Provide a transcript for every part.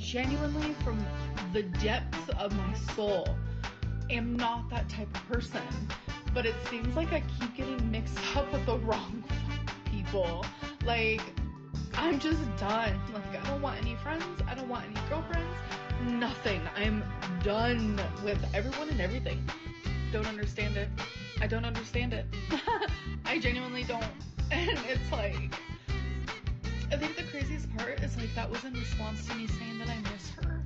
genuinely, from the depths of my soul, am not that type of person. But it seems like I keep getting mixed up with the wrong people. Like, I'm just done. Like, I don't want any friends. I don't want any girlfriends. Nothing. I'm done with everyone and everything. Don't understand it. I don't understand it. I genuinely don't. And it's like, I think the craziest part is like that was in response to me saying that I miss her.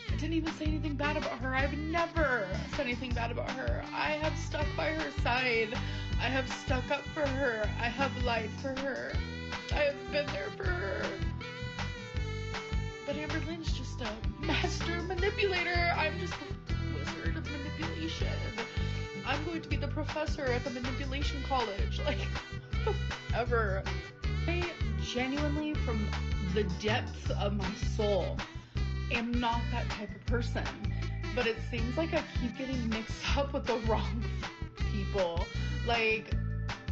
I didn't even say anything bad about her. I've never said anything bad about her. I have stuck by her side. I have stuck up for her. I have lied for her. I have been there for her. But Amber Lynn's just a master manipulator. I'm just a wizard of manipulation. I'm going to be the professor at the manipulation college. Like, ever. I genuinely, from the depths of my soul, am not that type of person. But it seems like I keep getting mixed up with the wrong people. Like,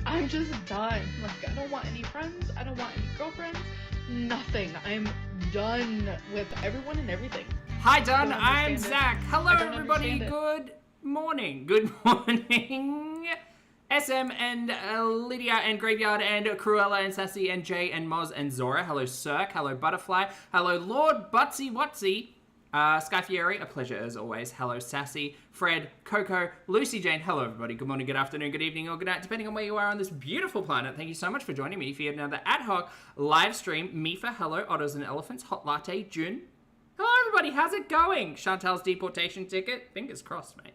I'm just done. Like, I don't want any friends. I don't want any girlfriends. Nothing. I'm done with everyone and everything. Hi, Dun. I'm Zach. Hello, everybody. Good morning. Good morning. SM and Lydia and Graveyard and Cruella and Sassy and Jay and Moz and Zora. Hello, Cirque. Hello, Butterfly. Hello, Lord Butsy Watsy. Sky Fieri, a pleasure as always. Hello, Sassy, Fred, Coco, Lucy Jane. Hello, everybody. Good morning, good afternoon, good evening, or good night, depending on where you are on this beautiful planet. Thank you so much for joining me for yet another ad hoc live stream. Mifa, hello, Otters and Elephants, Hot Latte, June. Hello, everybody. How's it going? Chantal's deportation ticket. Fingers crossed, mate.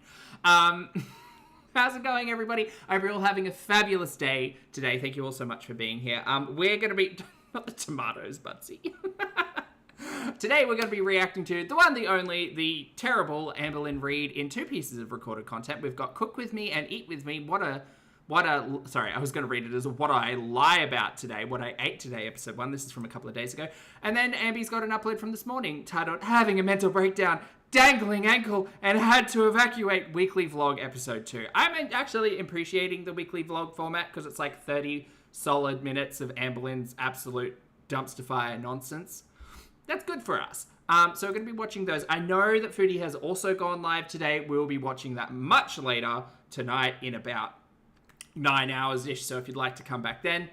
How's it going, everybody? I hope you're all having a fabulous day today. Thank you all so much for being here. We're going to be... Not the tomatoes, Butsy. Today, we're going to be reacting to the one, the only, the terrible Amber Lynn Reid in 2 pieces of recorded content. We've got Cook With Me and Eat With Me. Sorry, I was going to read it as What I Lie About Today, What I Ate Today, episode 1. This is from a couple of days ago. And then Amby's got an upload from this morning titled Having a Mental Breakdown, Dangling Ankle, and Had to Evacuate Weekly Vlog, episode 2. I'm actually appreciating the weekly vlog format because it's like 30 solid minutes of Amber Lynn's absolute dumpster fire nonsense. That's good for us. So we're going to be watching those. I know that Foodie has also gone live today. We'll be watching that much later tonight in about 9 hours-ish. So if you'd like to come back then,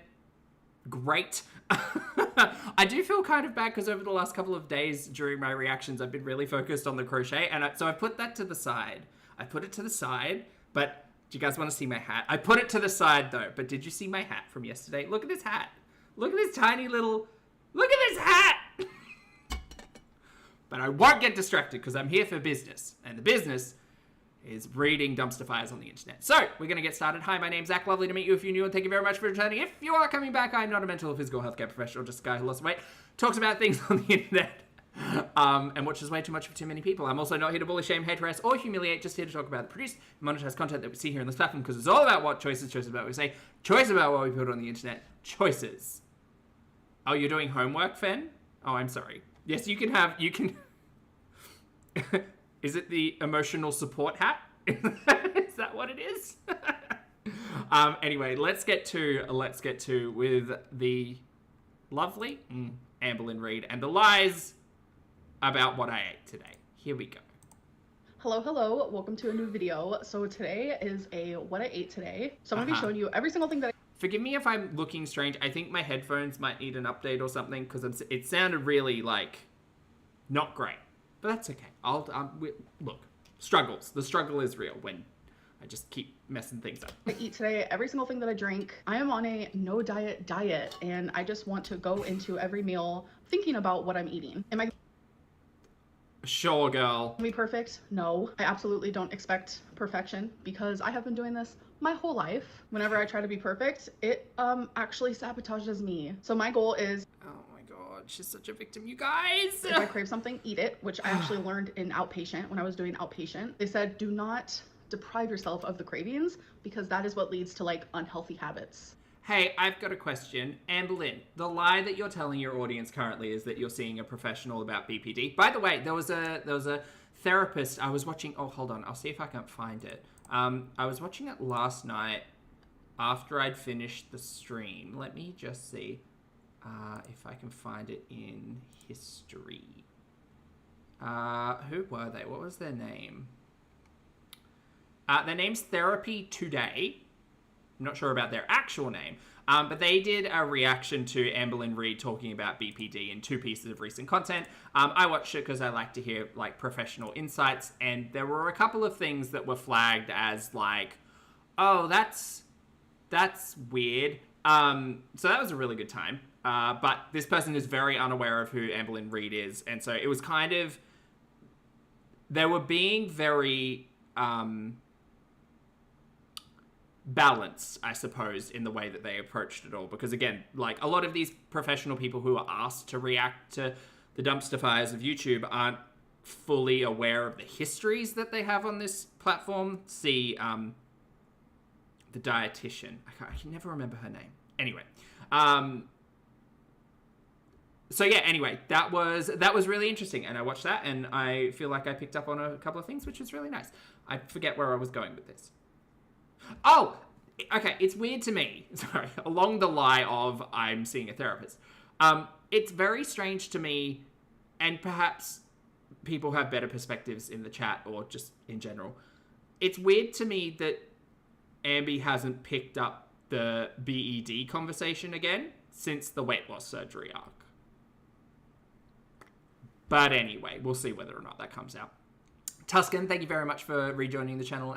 great. I do feel kind of bad because over the last couple of days during my reactions, I've been really focused on the crochet. And so I put that to the side. I put it to the side, but do you guys want to see my hat? I put it to the side though, but did you see my hat from yesterday? Look at this hat. Look at this tiny little, look at this hat. But I won't get distracted because I'm here for business. And the business is reading dumpster fires on the internet. So, we're going to get started. Hi, my name's Zach. Lovely to meet you if you're new, and thank you very much for returning. If you are coming back, I'm not a mental or physical healthcare professional, just a guy who lost weight, talks about things on the internet, and watches way too much for too many people. I'm also not here to bully, shame, hate, harass, or humiliate, just here to talk about the produced, monetized content that we see here on this platform, because it's all about what choices about what we say, choice about what we put on the internet, choices. Oh, you're doing homework, Fen? Oh, I'm sorry. Yes, you can... Is it the emotional support hat? Is that what it is? Anyway, let's get to with the lovely Amber Lynn Reid and the lies about what I ate today. Here we go. Hello, welcome to a new video. So today is a what I ate today. So I'm going to be showing you every single thing that Forgive me if I'm looking strange. I think my headphones might need an update or something because it sounded really, like, not great. But that's okay. Look, struggles. The struggle is real when I just keep messing things up. I eat today, every single thing that I drink. I am on a no diet, and I just want to go into every meal thinking about what I'm eating. Am I Sure, girl. gonna be perfect? No, I absolutely don't expect perfection because I have been doing this my whole life. Whenever I try to be perfect, it actually sabotages me. So my goal is, Oh my god, she's such a victim, you guys. if I crave something, eat it, which I actually learned in outpatient when I was doing outpatient. They said, do not deprive yourself of the cravings because that is what leads to like unhealthy habits. Hey, I've got a question. Amber Lynn, the lie that you're telling your audience currently is that you're seeing a professional about BPD. By the way, there was a therapist I was watching. Oh, hold on. I'll see if I can find it. I was watching it last night after I'd finished the stream. Let me just see. if I can find it in history. Who were they? What was their name? Their name's Therapy Today. I'm not sure about their actual name. But they did a reaction to Amberlynn Reid talking about BPD in 2 pieces of recent content. I watched it because I like to hear like professional insights, and there were a couple of things that were flagged as like, oh, that's weird. So that was a really good time. But this person is very unaware of who Amberlynn Reid is, and so it was kind of, they were being very balanced, I suppose, in the way that they approached it all. Because again, like a lot of these professional people who are asked to react to the dumpster fires of YouTube aren't fully aware of the histories that they have on this platform. See, the dietitian. I can never remember her name. Anyway. So yeah, anyway, that was really interesting, and I watched that, and I feel like I picked up on a couple of things, which was really nice. I forget where I was going with this. Oh, okay, it's weird to me, sorry, along the line of I'm seeing a therapist. It's very strange to me, and perhaps people have better perspectives in the chat or just in general. It's weird to me that Ambi hasn't picked up the BED conversation again since the weight loss surgery arc. But anyway, we'll see whether or not that comes out. Tuscan, thank you very much for rejoining the channel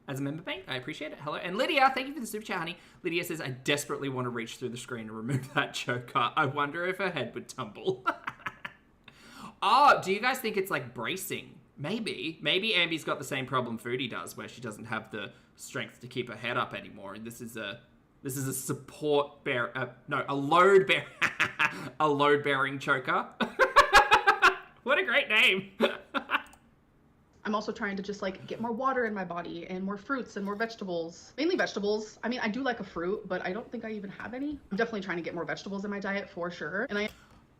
as a member bank. I appreciate it. Hello. And Lydia, thank you for the super chat, honey. Lydia says, I desperately want to reach through the screen and remove that choker. I wonder if her head would tumble. Oh, do you guys think it's like bracing? Maybe. Maybe Ambi's got the same problem Foodie does, where she doesn't have the strength to keep her head up anymore. And this is a support bear, a load bear, a load bearing choker. What a great name. I'm also trying to just like get more water in my body and more fruits and more vegetables. Mainly vegetables. I mean, I do like a fruit, but I don't think I even have any. I'm definitely trying to get more vegetables in my diet for sure. And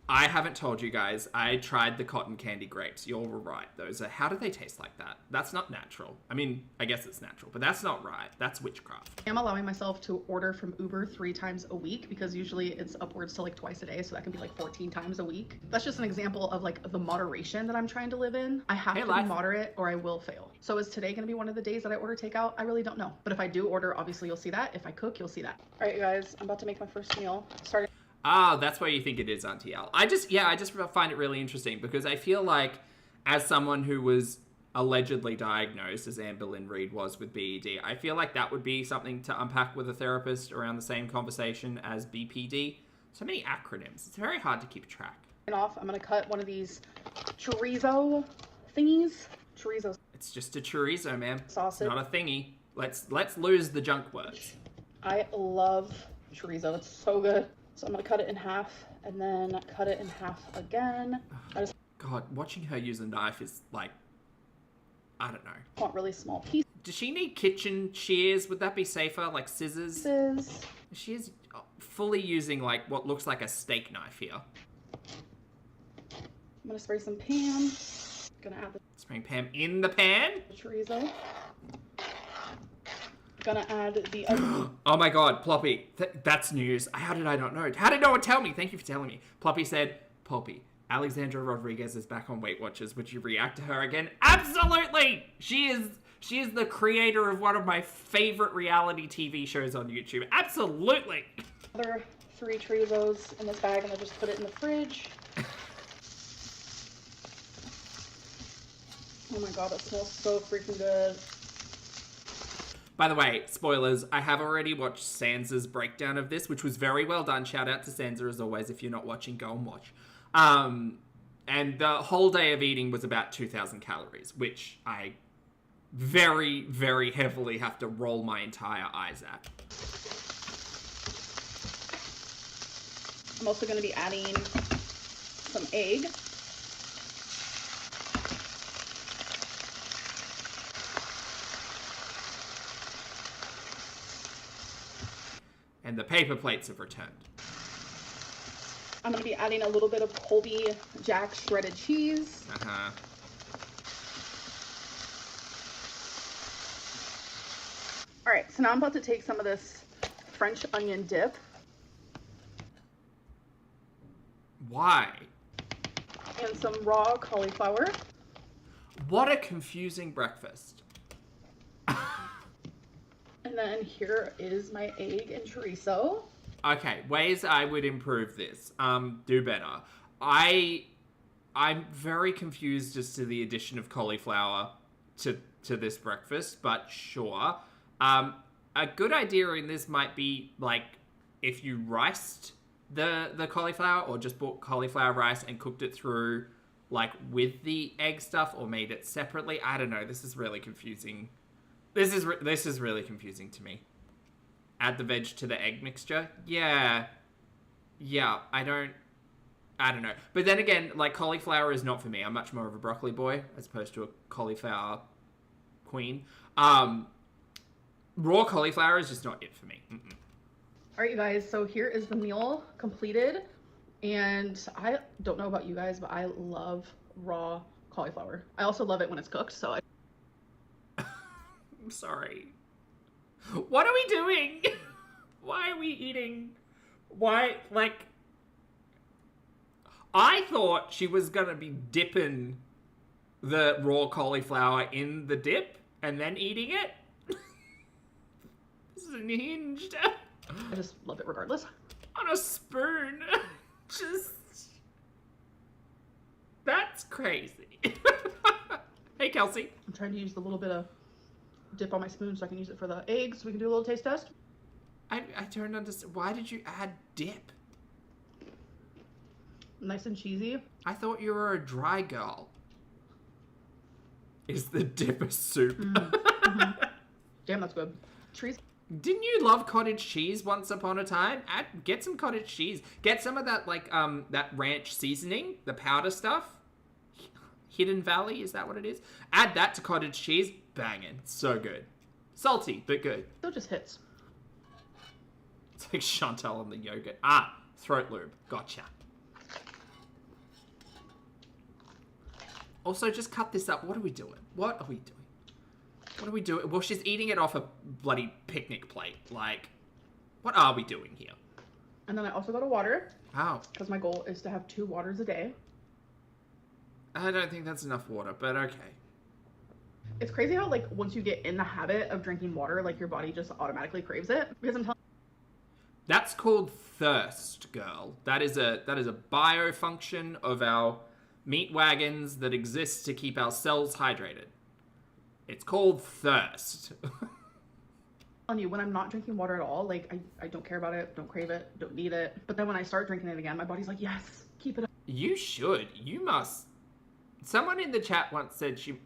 I haven't told you guys, I tried the cotton candy grapes. You all were right. Those are, how do they taste like that? That's not natural. I mean, I guess it's natural, but that's not right. That's witchcraft. I'm allowing myself to order from Uber 3 times a week because usually it's upwards to like twice a day. So that can be like 14 times a week. That's just an example of like the moderation that I'm trying to live in. I have to be moderate or I will fail. So is today going to be one of the days that I order takeout? I really don't know. But if I do order, obviously you'll see that. If I cook, you'll see that. All right, you guys, I'm about to make my first meal. Sorry. Ah, that's why you think it is, Auntie Al. I just find it really interesting because I feel like as someone who was allegedly diagnosed, as Amberlynn Reid was with BED, I feel like that would be something to unpack with a therapist around the same conversation as BPD. So many acronyms. It's very hard to keep track. I'm going to cut one of these chorizo thingies. Chorizo. It's just a chorizo, ma'am. Sausage. It's not a thingy. Let's lose the junk words. I love chorizo. It's so good. So I'm going to cut it in half and then cut it in half again. God, watching her use a knife is like, I don't know. I want really small pieces. Does she need kitchen shears? Would that be safer? Like scissors? She is fully using like what looks like a steak knife here. I'm going to spray some Pam. Gonna add the spraying Pam in the pan? Chorizo. Gonna add the other. Oh my god, Ploppy, that's news. How did I not know? How did no one tell me? Thank you for telling me. Ploppy said, Poppy, Alexandra Rodriguez is back on Weight Watchers. Would you react to her again? Absolutely! She is the creator of one of my favorite reality TV shows on YouTube. Absolutely! Another 3 chorizos in this bag and I just put it in the fridge. Oh my god, it smells so freaking good. By the way, spoilers, I have already watched Sansa's breakdown of this, which was very well done. Shout out to Sansa as always. If you're not watching, go and watch. And the whole day of eating was about 2,000 calories, which I very, very heavily have to roll my entire eyes at. I'm also going to be adding some egg. And the paper plates have returned. I'm going to be adding a little bit of Colby Jack shredded cheese. Uh-huh. All right, so now I'm about to take some of this French onion dip. Why? And some raw cauliflower. What a confusing breakfast. And then here is my egg and chorizo. Okay, ways I would improve this. Do better. I'm very confused as to the addition of cauliflower to this breakfast, but sure. A good idea in this might be, like, if you riced the cauliflower or just bought cauliflower rice and cooked it through, like, with the egg stuff or made it separately. I don't know. This is really confusing. This is really confusing to me. Add the veg to the egg mixture. Yeah, I don't know. But then again, like, cauliflower is not for me. I'm much more of a broccoli boy as opposed to a cauliflower queen. Raw cauliflower is just not it for me. Mm-mm. All right, you guys, so here is the meal completed. And I don't know about you guys, but I love raw cauliflower. I also love it when it's cooked, so I'm sorry. What are we doing? Why are we eating? Why, like... I thought she was gonna be dipping the raw cauliflower in the dip and then eating it. This is unhinged. I just love it regardless. On a spoon. Just... That's crazy. Hey, Kelsey. I'm trying to use the little bit of dip on my spoon so I can use it for the eggs so we can do a little taste test. I don't understand. Why did you add dip? Nice and cheesy. I thought you were a dry girl. Is the dip a soup? Mm-hmm. Damn, that's good. Trees. Didn't you love cottage cheese once upon a time? Get some cottage cheese. Get some of that, like, that ranch seasoning, the powder stuff. Hidden Valley, is that what it is? Add that to cottage cheese. Banging. So good. Salty, but good. Still just hits. It's like Chantal on the yogurt. Throat lube. Gotcha. Also, just cut this up. What are we doing? What are we doing? What are we doing? Well, she's eating it off a bloody picnic plate. Like, what are we doing here? And then I also go to water. Oh. Because my goal is to have 2 waters a day. I don't think that's enough water, but okay. It's crazy how, like, once you get in the habit of drinking water, like, your body just automatically craves it. Because I'm telling That's called thirst, girl. That is a biofunction of our meat wagons that exists to keep our cells hydrated. It's called thirst. you, when I'm not drinking water at all, like, I don't care about it, don't crave it, don't need it. But then when I start drinking it again, my body's like, yes, keep it up. You should. You must. Someone in the chat once said she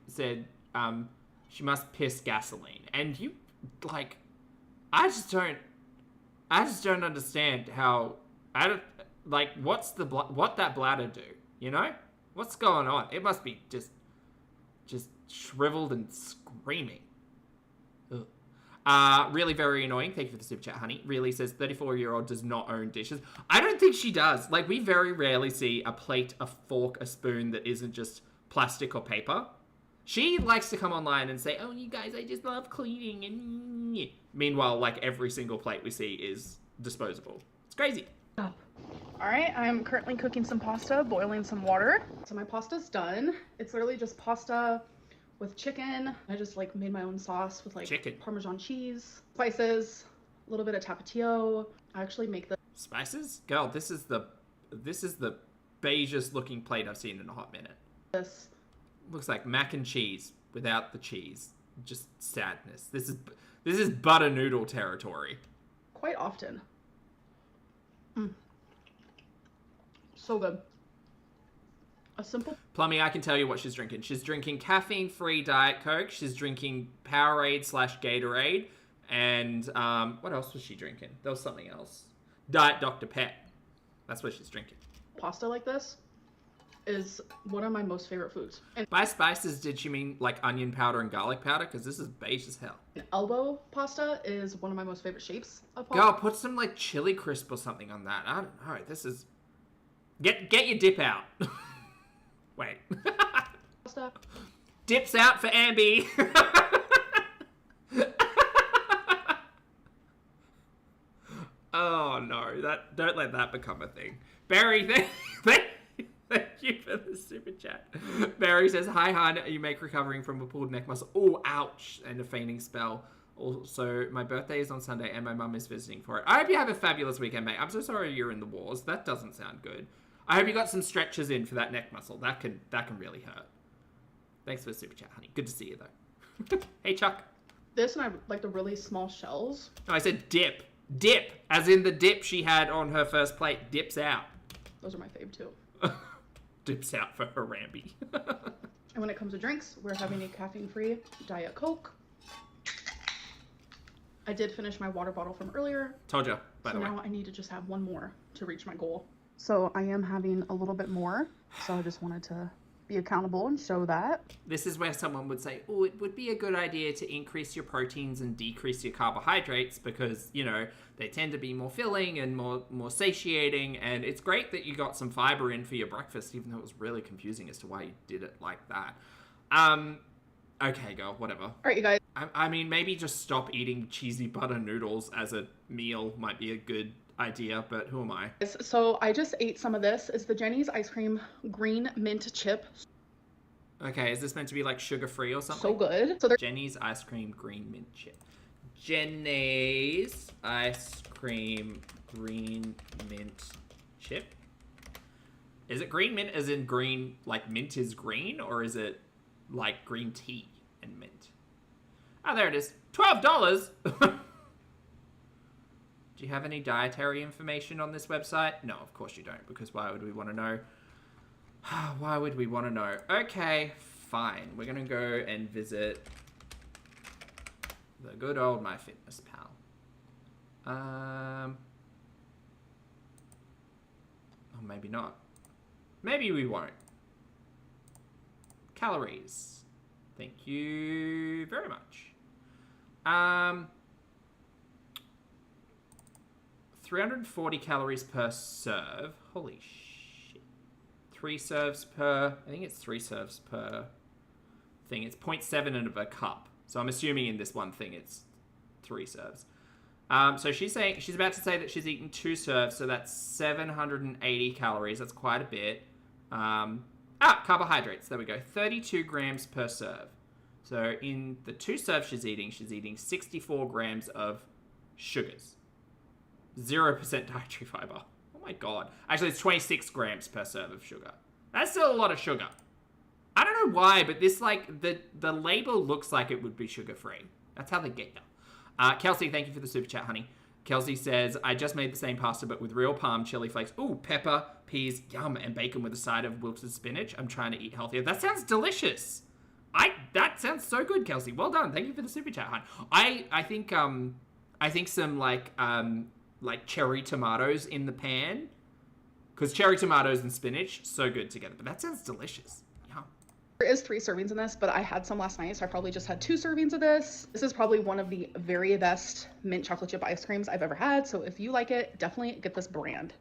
must piss gasoline. And you, like, I just don't understand how, what that bladder do, you know? What's going on? It must be just shriveled and screaming. Ugh. Really very annoying. Thank you for the super chat, honey. Really says 34-year-old does not own dishes. I don't think she does. Like, we very rarely see a plate, a fork, a spoon that isn't just plastic or paper. She likes to come online and say, oh, you guys, I just love cleaning. And meanwhile, like, every single plate we see is disposable. It's crazy. All right, I'm currently cooking some pasta, boiling some water. So my pasta's done. It's literally just pasta with chicken. I just, like, made my own sauce with, like, chicken, Parmesan cheese, spices, a little bit of tapatio. I actually make the spices. Girl, this is the beigest looking plate I've seen in a hot minute. This looks like mac and cheese without the cheese. Just sadness. This is butter noodle territory. Quite often. So good. A simple... Plummy, I can tell you what she's drinking. She's drinking caffeine-free Diet Coke. She's drinking Powerade/Gatorade. And, what else was she drinking? There was something else. Diet Dr. Pep. That's what she's drinking. Pasta like this is one of my most favorite foods. And by spices, did she mean, like, onion powder and garlic powder? Because this is beige as hell. Elbow pasta is one of my most favorite shapes of pasta. Girl, put some, like, chili crisp or something on that. I don't know. This is... Get your dip out. Wait. Pasta. Dips out for Ambi. Oh, no, don't let that become a thing. Barry, thank you for the super chat. Barry says, hi, hon. You make recovering from a pulled neck muscle. Oh, ouch. And a fainting spell. Also, my birthday is on Sunday and my mum is visiting for it. I hope you have a fabulous weekend, mate. I'm so sorry you're in the wars. That doesn't sound good. I hope you got some stretches in for that neck muscle. That can really hurt. Thanks for the super chat, honey. Good to see you, though. Hey, Chuck. This and I like the really small shells. No, I said dip. Dip. As in the dip she had on her first plate. Dips out. Those are my fave, too. Dips out for Harambe. And when it comes to drinks, we're having a caffeine-free Diet Coke. I did finish my water bottle from earlier. Told you, by the way. So now I need to just have one more to reach my goal. So I am having a little bit more. So I just wanted to be accountable and show that. This is where someone would say, oh, it would be a good idea to increase your proteins and decrease your carbohydrates because, you know, they tend to be more filling and more satiating. And it's great that you got some fiber in for your breakfast, even though it was really confusing as to why you did it like that. Okay, girl, whatever. All right, you guys. I mean, maybe just stop eating cheesy butter noodles as a meal might be a good idea, but who am I? So I just ate some of this. It's the Jenny's Ice Cream Green Mint Chip. Okay, is this meant to be like sugar-free or something? So good. So Jenny's Ice Cream Green Mint Chip. Jenny's Ice Cream Green Mint Chip. Is it green mint as in green, like mint is green, or is it like green tea and mint? Oh, there it is. $12! Do you have any dietary information on this website? No, of course you don't, because why would we want to know? Why would we want to know? Okay, fine. We're going to go and visit the good old MyFitnessPal. Or maybe not. Maybe we won't. Calories. Thank you very much. 340 calories per serve. Holy shit. 3 serves per... I think it's 3 serves per thing. It's 0.7 of a cup. So I'm assuming in this one thing it's 3 serves. So she's about to say that she's eaten 2 serves, so that's 780 calories. That's quite a bit. Carbohydrates. There we go. 32 grams per serve. So in the 2 serves she's eating 64 grams of sugars. 0% dietary fiber. Oh my god. Actually, it's 26 grams per serve of sugar. That's still a lot of sugar. I don't know why, but this, like, the label looks like it would be sugar-free. That's how they get you. Kelsey, thank you for the super chat, honey. Kelsey says, I just made the same pasta, but with real palm chili flakes. Ooh, pepper, peas, yum, and bacon with a side of wilted spinach. I'm trying to eat healthier. That sounds delicious. That sounds so good, Kelsey. Well done. Thank you for the super chat, hon. I think some, like cherry tomatoes in the pan. Because cherry tomatoes and spinach, so good together. But that sounds delicious. Yum. There is 3 servings in this, but I had some last night, so I probably just had 2 servings of this. This is probably one of the very best mint chocolate chip ice creams I've ever had. So if you like it, definitely get this brand.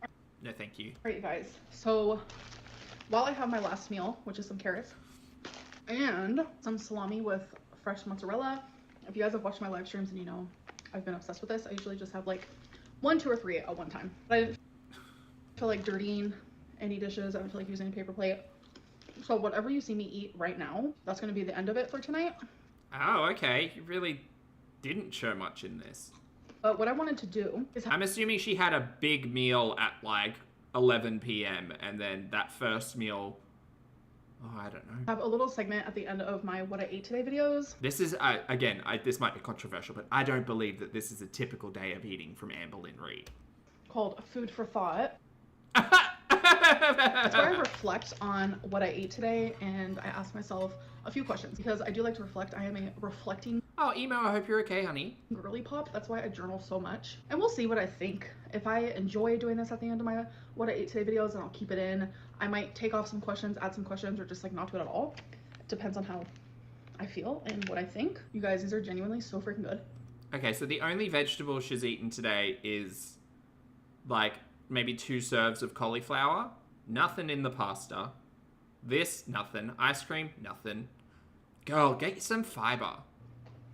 No, thank you. All right, you guys. So while I have my last meal, which is some carrots and some salami with fresh mozzarella. If you guys have watched my live streams and you know I've been obsessed with this, I usually just have like 1, 2, or 3 at one time. But I feel like dirtying any dishes. I don't feel like using a paper plate. So whatever you see me eat right now, that's going to be the end of it for tonight. Oh, okay. You really didn't show much in this. But what I wanted to do is... I'm assuming she had a big meal at like 11 p.m. and then that first meal... Oh, I don't know. Have a little segment at the end of my What I Ate Today videos. This is, again, this might be controversial, but I don't believe that this is a typical day of eating from Amberlynn Reid. Called Food for Thought. It's where I reflect on what I ate today, and I ask myself a few questions because I do like to reflect. I am a reflecting. Oh, Emo, I hope you're okay, honey. Girly pop. That's why I journal so much. And we'll see what I think. If I enjoy doing this at the end of my What I Ate Today videos, then I'll keep it in. I might take off some questions, add some questions, or just like not do it at all. It depends on how I feel and what I think. You guys, these are genuinely so freaking good. Okay, so the only vegetable she's eaten today is like maybe 2 serves of cauliflower. Nothing in the pasta. This, nothing. Ice cream, nothing. Girl, get some fiber.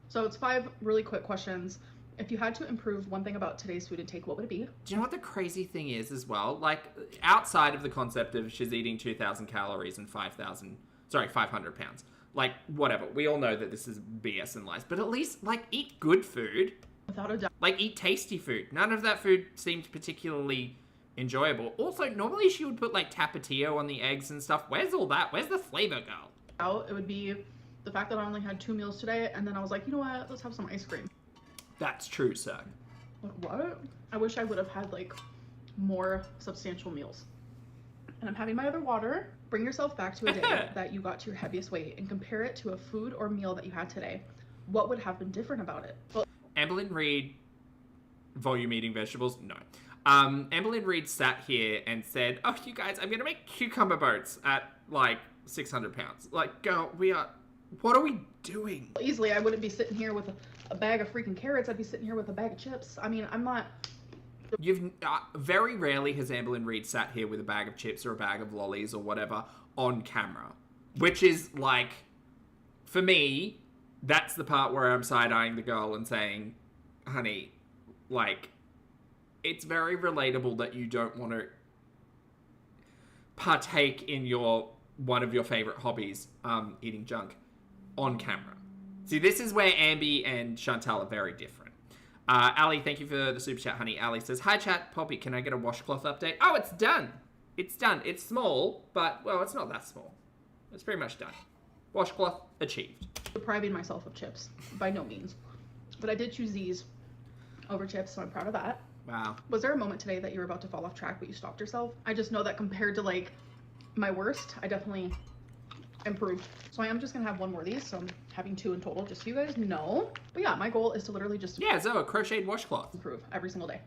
So it's 5 really quick questions. If you had to improve one thing about today's food intake, what would it be? Do you know what the crazy thing is as well? Like, outside of the concept of she's eating 2,000 calories and 500 pounds. Like, whatever. We all know that this is BS and lies. But at least, like, eat good food. Without a doubt. Like, eat tasty food. None of that food seemed particularly enjoyable. Also, normally she would put, like, tapatio on the eggs and stuff. Where's all that? Where's the flavor, girl? It would be the fact that I only had 2 meals today, and then I was like, you know what? Let's have some ice cream. That's true, sir. What? I wish I would have had, like, more substantial meals. And I'm having my other water. Bring yourself back to a day that you got to your heaviest weight and compare it to a food or meal that you had today. What would have been different about it? Well, Amberlynn Reid, volume eating vegetables? No. Amberlynn Reid sat here and said, oh, you guys, I'm going to make cucumber boats at, like, 600 pounds. Like, girl, what are we doing? Easily, I wouldn't be sitting here with a bag of freaking carrots. I'd be sitting here with a bag of chips. I mean, I'm not... Very rarely has Amberlynn Reid sat here with a bag of chips or a bag of lollies or whatever on camera. Which is, like, for me, that's the part where I'm side-eyeing the girl and saying, honey, like, it's very relatable that you don't want to partake in one of your favorite hobbies, eating junk, on camera. See, this is where Ambi and Chantal are very different. Ali, thank you for the super chat, honey. Ali says, hi, chat. Poppy, can I get a washcloth update? Oh, it's done. It's done. It's small, but, well, it's not that small. It's pretty much done. Washcloth achieved. Depriving myself of chips. By no means. But I did choose these over chips, so I'm proud of that. Wow. Was there a moment today that you were about to fall off track, but you stopped yourself? I just know that compared to, like, my worst, I definitely improved. So I am just gonna have one more of these, so I'm having 2 in total, just so you guys know. But yeah, my goal is to literally just a crocheted washcloth. Improve every single day.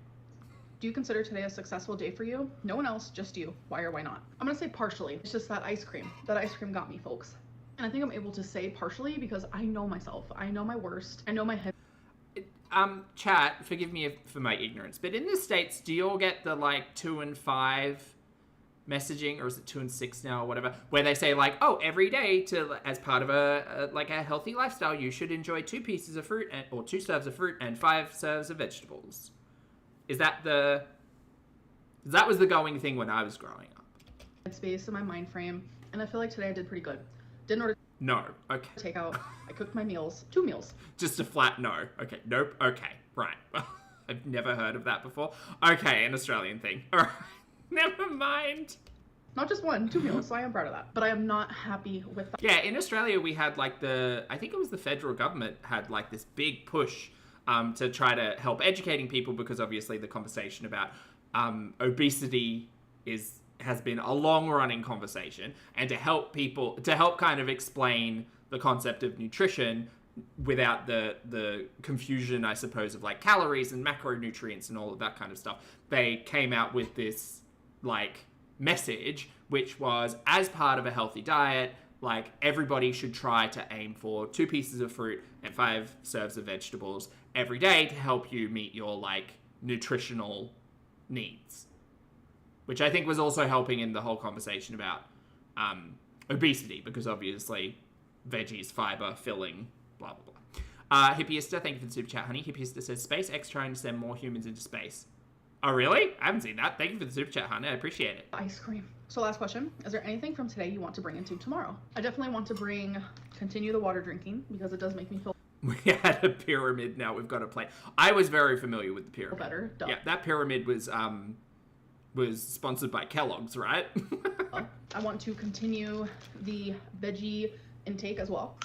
Do you consider today a successful day for you? No one else, just you. Why or why not? I'm gonna say partially. It's just that ice cream. That ice cream got me, folks. And I think I'm able to say partially because I know myself. I know my worst. I know my head. Chat, forgive me for my ignorance, but in the States, do you all get the, like, 2 and 5 messaging, or is it 2 and 6 now, or whatever, where they say, like, oh, every day as part of a healthy lifestyle, you should enjoy 2 pieces of fruit or 2 serves of fruit and 5 serves of vegetables. That was the going thing when I was growing up. Space in my mind frame, and I feel like today I did pretty good. Didn't order no. Okay. takeout. I cooked my meals. 2 meals. Just a flat no. Okay. Nope. Okay. Right. I've never heard of that before. Okay, an Australian thing. All right. Never mind. Not just 1, 2 meals, so I am proud of that. But I am not happy with that. Yeah, in Australia we had, like, I think it was the federal government had, like, this big push to try to help educating people, because obviously the conversation about obesity has been a long-running conversation, and to help kind of explain the concept of nutrition without the confusion, I suppose, of, like, calories and macronutrients and all of that kind of stuff. They came out with this, like, message, which was, as part of a healthy diet, like, everybody should try to aim for 2 pieces of fruit and 5 serves of vegetables every day to help you meet your, like, nutritional needs. Which I think was also helping in the whole conversation about obesity, because obviously veggies, fiber, filling, blah, blah, blah. Hippiester, thank you for the super chat, honey. Hippiester says, SpaceX trying to send more humans into space. Oh, really? I haven't seen that. Thank you for the super chat, honey. I appreciate it. Ice cream. So last question. Is there anything from today you want to bring into tomorrow? I definitely want to continue the water drinking, because it does make me feel We had a pyramid, now we've got a plate. I was very familiar with the pyramid. better. Duh. Yeah, that pyramid was sponsored by Kellogg's, right? I want to continue the veggie intake as well.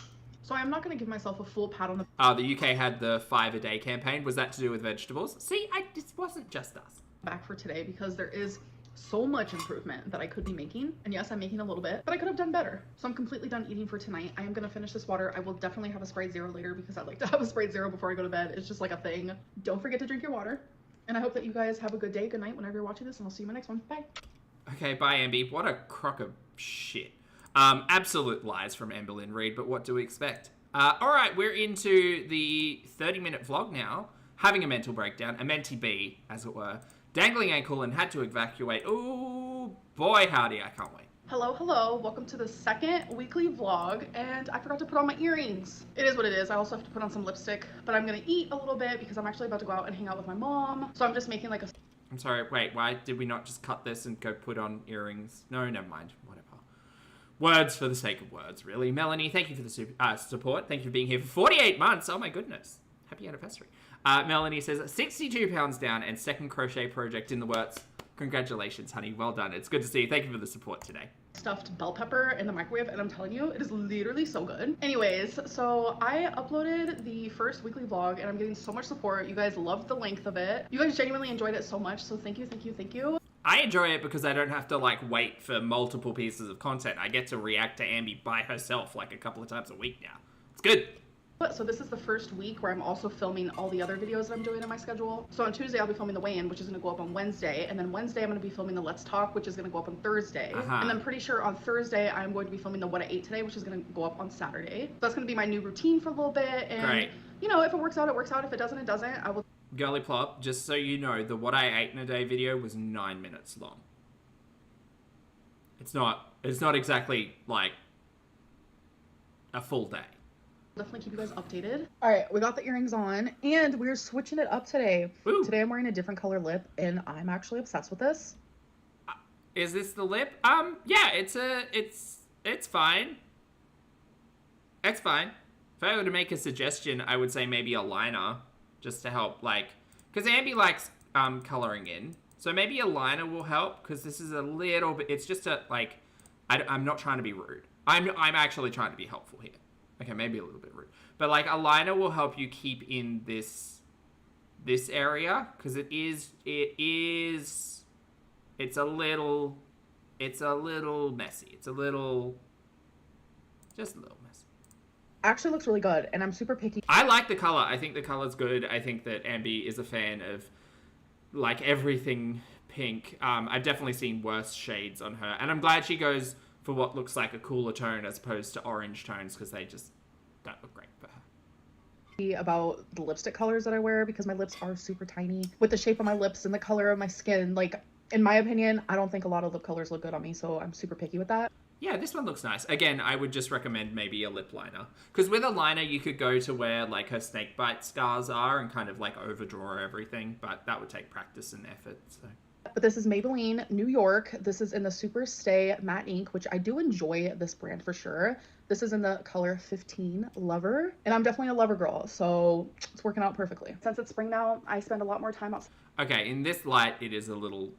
So I'm not going to give myself a full pat on the The UK had the 5 a day campaign. Was that to do with vegetables? See, this wasn't just us. back for today, because there is so much improvement that I could be making. And yes, I'm making a little bit, but I could have done better. So I'm completely done eating for tonight. I am going to finish this water. I will definitely have a Sprite Zero later, because I like to have a Sprite Zero before I go to bed. It's just like a thing. Don't forget to drink your water. And I hope that you guys have a good day, good night, whenever you're watching this, and I'll see you in my next one. Bye. Okay, bye, Ambi. What a crock of shit. Absolute lies from Amberlynn Reid, but what do we expect? All right, we're into the 30-minute vlog now. Having a mental breakdown, a mentee B, as it were. Dangling ankle and had to evacuate. Ooh, boy howdy, I can't wait. Hello, welcome to the second weekly vlog, and I forgot to put on my earrings. It is what it is. I also have to put on some lipstick, but I'm gonna eat a little bit because I'm actually about to go out and hang out with my mom. So I'm just making like a... I'm sorry, wait, why did we not just cut this and go put on earrings? No, never mind, whatever. Words for the sake of words, really. Melanie, thank you for the support. Thank you for being here for 48 months. Oh my goodness. Happy anniversary. Melanie says, 62 pounds down and second crochet project in the works. Congratulations, honey. Well done. It's good to see you. Thank you for the support today. Stuffed bell pepper in the microwave, and I'm telling you, it is literally so good. Anyways, so I uploaded the first weekly vlog, and I'm getting so much support. You guys loved the length of it. You guys genuinely enjoyed it so much, so thank you. I enjoy it because I don't have to, like, wait for multiple pieces of content. I get to react to Ambi by herself, like, a couple of times a week now. It's good. So this is the first week where I'm also filming all the other videos that I'm doing in my schedule. So on Tuesday, I'll be filming the weigh-in, which is going to go up on Wednesday. And then Wednesday, I'm going to be filming the Let's Talk, which is going to go up on Thursday. And then pretty sure on Thursday, I'm going to be filming the What I Ate Today, which is going to go up on Saturday. So that's going to be my new routine for a little bit. And, Great. You know, if it works out, it works out. If it doesn't, it doesn't. I will... Girly Plop, just so you know, the What I Ate in a Day video was 9 minutes long. It's not exactly, like, a full day. Definitely keep you guys updated. All right, we got the earrings on, and we're switching it up today. Ooh. Today I'm wearing a different color lip, and I'm actually obsessed with this. Is this the lip? Yeah, it's fine. It's fine. If I were to make a suggestion, I would say maybe a liner, just to help, like, because Ambi likes coloring in, so maybe a liner will help, because this is a little bit, it's just a, like, I'm not trying to be rude. I'm actually trying to be helpful here. Okay, maybe a little bit rude. But, like, a liner will help you keep in this area, because it's a little messy. Just a little messy. Actually looks really good, and I'm super picky. I like the color. I think the color's good. I think that Ambi is a fan of, like, everything pink. I've definitely seen worse shades on her, and I'm glad she goes for what looks like a cooler tone as opposed to orange tones, because they just don't look great for her. About the lipstick colors that I wear, because my lips are super tiny. With the shape of my lips and the color of my skin, like, in my opinion, I don't think a lot of lip colors look good on me, so I'm super picky with that. Yeah, this one looks nice. Again, I would just recommend maybe a lip liner. Because with a liner, you could go to where, like, her snake bite scars are and kind of, like, overdraw everything, but that would take practice and effort, so... But this is Maybelline New York. This is in the Super Stay Matte Ink, which I do enjoy this brand for sure. This is in the color 15 Lover, and I'm definitely a lover girl, so it's working out perfectly. Since it's spring now, I spend a lot more time outside. Okay, in this light, it is a little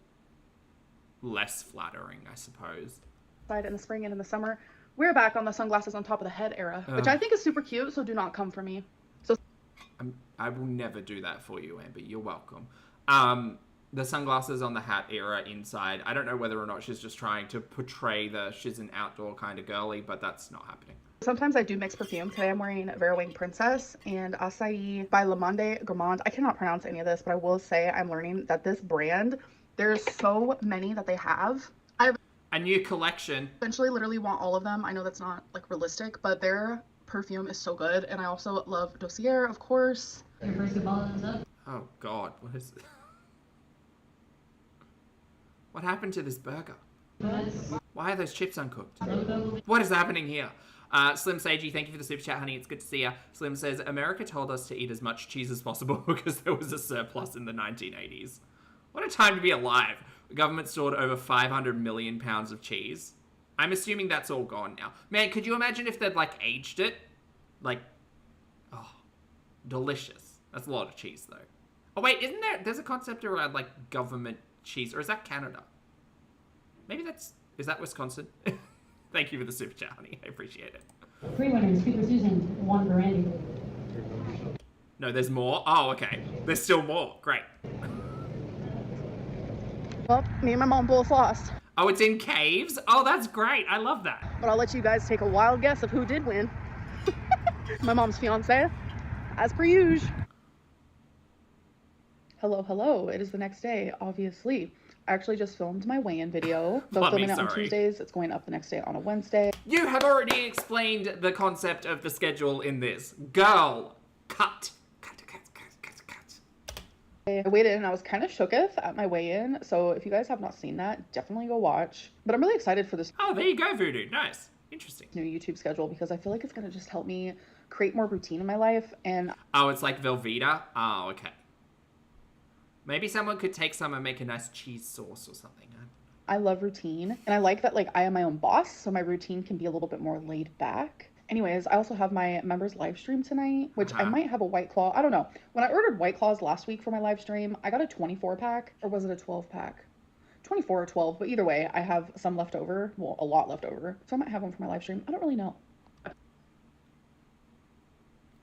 less flattering, I suppose. In the spring and in the summer, we're back on the sunglasses on top of the head era, which I think is super cute, so do not come for me. So I will never do that for you, Amber. You're welcome. The sunglasses on the hat era inside. I don't know whether or not she's just trying to portray she's an outdoor kind of girly, but that's not happening. Sometimes I do mix perfume. Today I'm wearing Vera Wang Princess and Acai by Le Monde Gourmand. I cannot pronounce any of this, but I will say I'm learning that this brand, there's so many that they have. A new collection. Eventually literally want all of them. I know that's not, like, realistic, but their perfume is so good. And I also love Dossier, of course. Oh, God. What is it? What happened to this burger? Why are those chips uncooked? What is happening here? Slim Sagey, thank you for the super chat, honey. It's good to see ya. Slim says, America told us to eat as much cheese as possible because there was a surplus in the 1980s. What a time to be alive. The government stored over 500 million pounds of cheese. I'm assuming that's all gone now. Man, could you imagine if they'd, like, aged it? Like, oh, delicious. That's a lot of cheese, though. Oh, wait, there's a concept around, like, government cheese, or is that Canada? Maybe is that Wisconsin? Thank you for the super chat, honey. I appreciate it. 3 winners, Super Susan, 1 for Randy. No, there's more? Oh, okay. There's still more. Great. Well, me and my mom both lost. Oh, it's in caves? Oh, that's great. I love that. But I'll let you guys take a wild guess of who did win. My mom's fiance, as per usual. Hello. It is the next day, obviously. I actually just filmed my weigh-in video. So filming it on Tuesdays. It's going up the next day on a Wednesday. You have already explained the concept of the schedule in this. Girl, cut. I weighed in and I was kind of shooketh at my weigh-in, so if you guys have not seen that, definitely go watch. But I'm really excited for this Oh, there you go, Voodoo. Nice. Interesting. new YouTube schedule because I feel like it's going to just help me create more routine in my life. And Oh, it's like Velveeta? Oh, okay. Maybe someone could take some and make a nice cheese sauce or something. I love routine, and I like that like I am my own boss, so my routine can be a little bit more laid back. Anyways, I also have my members live stream tonight, which I might have a White Claw. I don't know. When I ordered White Claws last week for my live stream, I got a 24 pack, or was it a 12 pack? 24 or 12, but either way, I have some left over. Well, a lot left over. So I might have one for my live stream. I don't really know.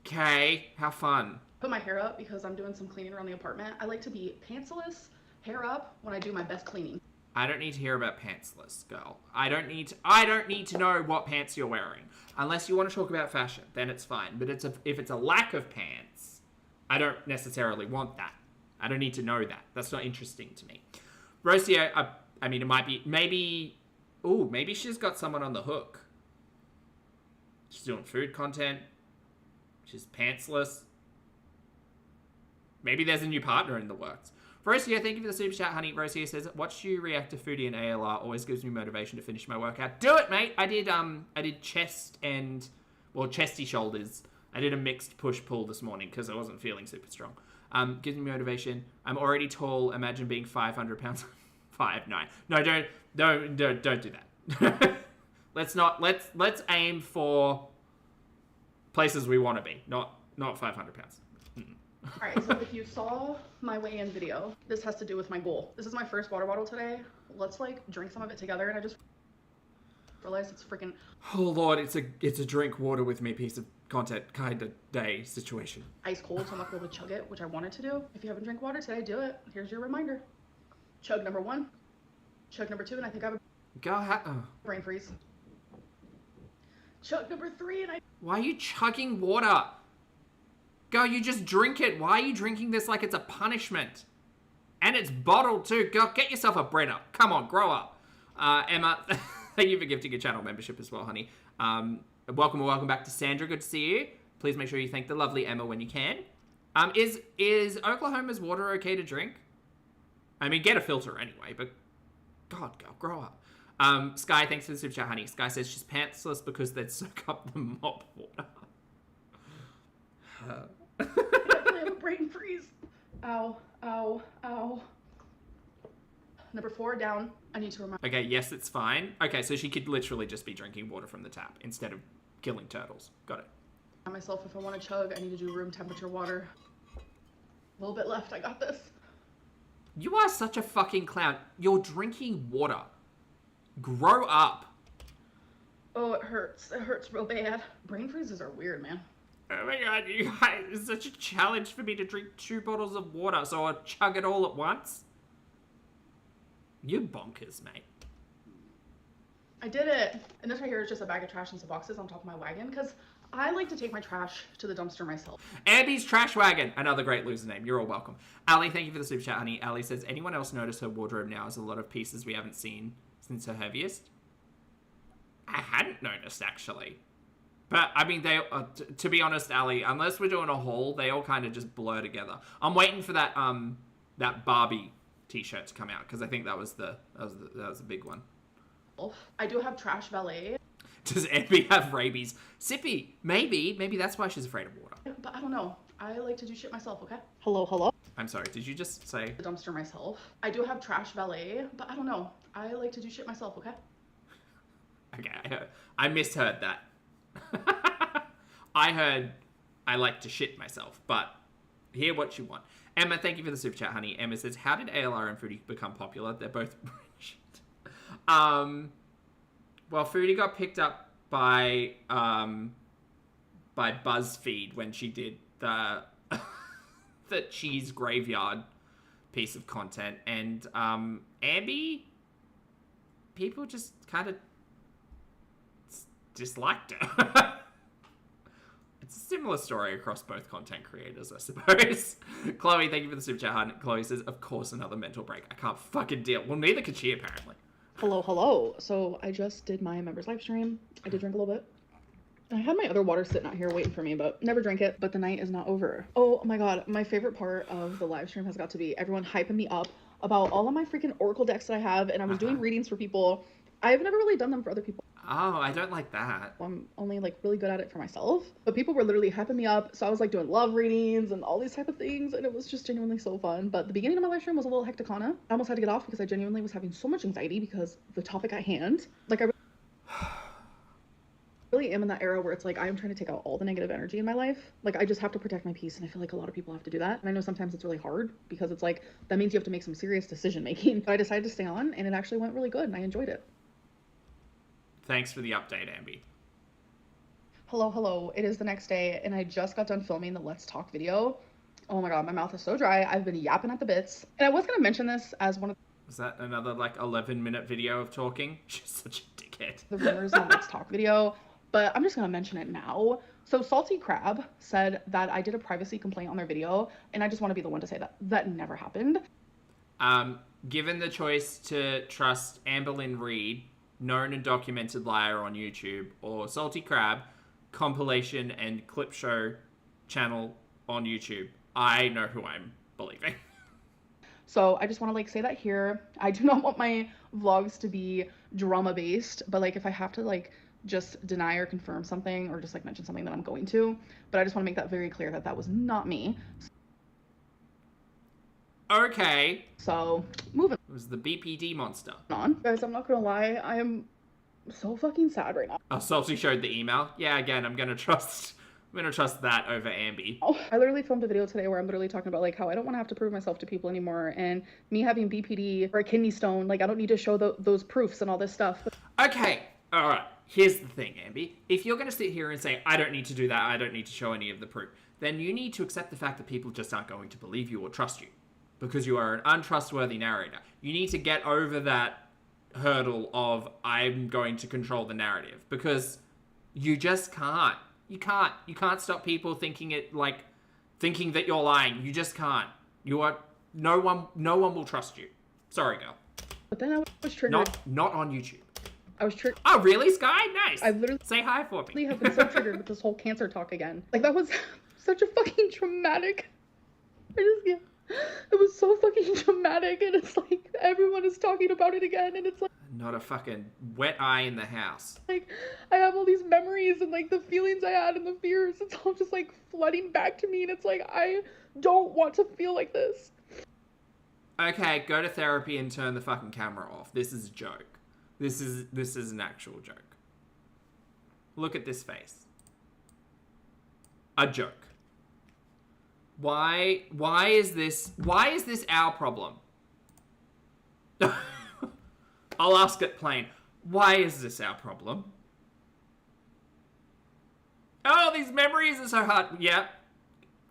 Okay, how fun. Put my hair up because I'm doing some cleaning around the apartment. I like to be pantsless, hair up when I do my best cleaning. I don't need to hear about pantsless, girl. I don't need to know what pants you're wearing. Unless you want to talk about fashion, then it's fine. But if it's a lack of pants, I don't necessarily want that. I don't need to know that. That's not interesting to me. Rocio, I mean, it might be, maybe she's got someone on the hook. She's doing food content. She's pantsless. Maybe there's a new partner in the works. Rocio, thank you for the super chat, honey. Rocio says, watch you react to Foodie and ALR always gives me motivation to finish my workout. Do it, mate! I did chest and, well, chesty shoulders. I did a mixed push-pull this morning because I wasn't feeling super strong. Gives me motivation. I'm already tall. Imagine being 500 pounds. 5'9". No, don't do that. let's aim for places we want to be, not 500 pounds. Alright, so if you saw my weigh-in video, this has to do with my goal. This is my first water bottle today. Let's like drink some of it together, and I just realized it's freaking... Oh lord, it's a drink water with me piece of content kind of day situation. Ice cold, so I'm not gonna be able to chug it, which I wanted to do. If you haven't drank water today, do it. Here's your reminder. Chug number 1, chug number 2, and I think I have a brain freeze. Chug number 3, and I... Why are you chugging water? Girl, you just drink it. Why are you drinking this like it's a punishment? And it's bottled too. Girl, get yourself a Brenner. Come on, grow up. Emma, thank you for gifting a channel membership as well, honey. Welcome back to Sandra. Good to see you. Please make sure you thank the lovely Emma when you can. Is Oklahoma's water okay to drink? I mean, get a filter anyway, but God, girl, grow up. Sky, thanks for the super chat, honey. Sky says she's pantsless because they'd soak up the mop water. I definitely have a brain freeze. Ow, ow, ow. Number 4 down. I need to remind... Okay, yes, it's fine. Okay, so she could literally just be drinking water from the tap instead of killing turtles. Got it. myself if I want to chug. I need to do room temperature water. A little bit left. I got this. You are such a fucking clown. You're drinking water. Grow up. Oh, it hurts. It hurts real bad. Brain freezes are weird, man. Oh my god, you guys, it's such a challenge for me to drink 2 bottles of water, so I'll chug it all at once. You're bonkers, mate. I did it. And this right here is just a bag of trash and some boxes on top of my wagon, because I like to take my trash to the dumpster myself. Abby's Trash Wagon, another great loser name. You're all welcome. Ali, thank you for the super chat, honey. Ali says, anyone else notice her wardrobe now has a lot of pieces we haven't seen since her heaviest? I hadn't noticed, actually. But, I mean, they, to be honest, Ali, unless we're doing a haul, they all kind of just blur together. I'm waiting for that, that Barbie t-shirt to come out, because I think that was the big one. I do have trash valet. Does Abby have rabies? Sippy, maybe that's why she's afraid of water. But I don't know. I like to do shit myself, okay? Hello? I'm sorry, did you just say? The dumpster myself. I do have trash valet, but I don't know. I like to do shit myself, okay? Okay, I misheard that. I heard I like to shit myself, but hear what you want. Emma, thank you for the super chat, honey. Emma says, how did ALR and Foodie become popular? They're both shit. Well, Foodie got picked up by BuzzFeed when she did the the cheese graveyard piece of content, and Abby, people just kind of disliked her. It's a similar story across both content creators, I suppose. Chloe, thank you for the super chat, hon. Chloe says, of course, another mental break. I can't fucking deal. Well, neither could she, apparently. Hello. So I just did my members live stream. I did drink a little bit. I had my other water sitting out here waiting for me, but never drank it. But the night is not over. Oh my god, my favorite part of the live stream has got to be everyone hyping me up about all of my freaking Oracle decks that I have, and I was doing readings for people. I've never really done them for other people. Oh, I don't like that. I'm only like really good at it for myself, but people were literally hyping me up, so I was like doing love readings and all these type of things, and it was just genuinely so fun. But the beginning of my live stream was a little hecticana. I almost had to get off because I genuinely was having so much anxiety because the topic at hand. Like I really am in that era where it's like I am trying to take out all the negative energy in my life. Like I just have to protect my peace, and I feel like a lot of people have to do that. And I know sometimes it's really hard because it's like that means you have to make some serious decision making. But I decided to stay on, and it actually went really good, and I enjoyed it. Thanks for the update, Ambi. Hello. It is the next day, and I just got done filming the Let's Talk video. Oh my god, my mouth is so dry. I've been yapping at the bits. And I was gonna mention this as one of Was that another like 11-minute video of talking? She's such a dickhead. the rumors in the Let's Talk video, but I'm just gonna mention it now. So Salty Crab said that I did a privacy complaint on their video, and I just want to be the one to say that that never happened. Given the choice to trust Amberlynn Reid, known and documented liar on YouTube, or Salty Crab, compilation and clip show channel on YouTube, I know who I'm believing. So I just want to like say that here. I do not want my vlogs to be drama based, but like if I have to like just deny or confirm something or just like mention something, that I'm going to. But I just want to make that very clear that that was not me. Okay. So moving It was the BPD monster. on. Guys, I'm not gonna lie, I am so fucking sad right now. Oh, Salty showed the email. Yeah, again, I'm gonna trust that over Ambi. I literally filmed a video today where I'm literally talking about like how I don't want to have to prove myself to people anymore, and me having BPD or a kidney stone, like I don't need to show those proofs and all this stuff. Okay, alright. Here's the thing, Ambi. If you're gonna sit here and say, I don't need to do that, I don't need to show any of the proof, then you need to accept the fact that people just aren't going to believe you or trust you. Because you are an untrustworthy narrator. You need to get over that hurdle of I'm going to control the narrative. Because you just can't. You can't stop people thinking that you're lying. You just can't. No one will trust you. Sorry, girl. But then I was triggered. Not on YouTube. I was triggered. Oh, really, Sky? Nice. I literally Say hi for me. have been so triggered with this whole cancer talk again. Like that was such a fucking traumatic. It was so fucking dramatic, and it's like everyone is talking about it again, and it's like Not a fucking wet eye in the house. like I have all these memories and like the feelings I had and the fears, it's all just like flooding back to me, and it's like I don't want to feel like this. Okay, go to therapy and turn the fucking camera off. This is a joke. This is an actual joke. Look at this face. A joke. Why is this our problem? I'll ask it plain. Why is this our problem? Oh, these memories are so hard. Yeah.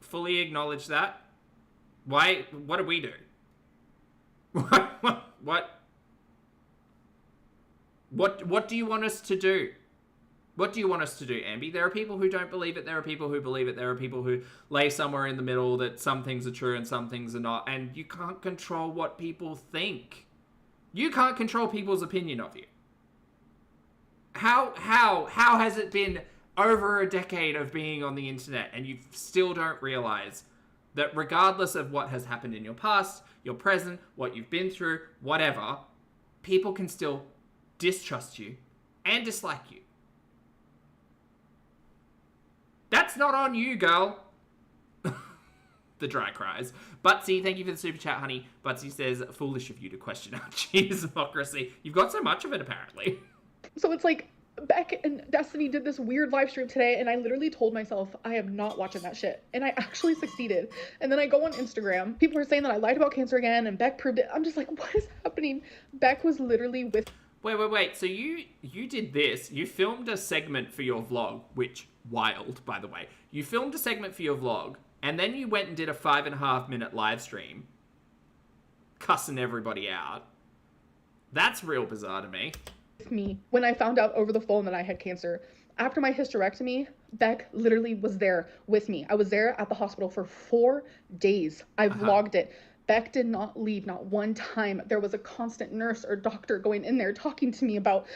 Fully acknowledge that. Why? What do we do? What do you want us to do? What do you want us to do, Ambi? There are people who don't believe it. There are people who believe it. There are people who lay somewhere in the middle that some things are true and some things are not. And you can't control what people think. You can't control people's opinion of you. How has it been over a decade of being on the internet and you still don't realize that regardless of what has happened in your past, your present, what you've been through, whatever, people can still distrust you and dislike you? That's not on you, girl. The dry cries. Butsy, thank you for the super chat, honey. Butsy says, foolish of you to question our cheese democracy. You've got so much of it, apparently. So it's like Beck and Destiny did this weird live stream today, and I literally told myself I am not watching that shit, and I actually succeeded. And then I go on Instagram, people are saying that I lied about cancer again, and Beck proved it. I'm just like, what is happening? Beck was literally with Wait. So you did this. You filmed a segment for your vlog, which, wild, by the way. You filmed a segment for your vlog, and then you went and did a 5.5-minute live stream, cussing everybody out. That's real bizarre to me. me when I found out over the phone that I had cancer. After my hysterectomy, Beck literally was there with me. I was there at the hospital for 4 days. I vlogged it. Beck did not leave, not one time. There was a constant nurse or doctor going in there talking to me about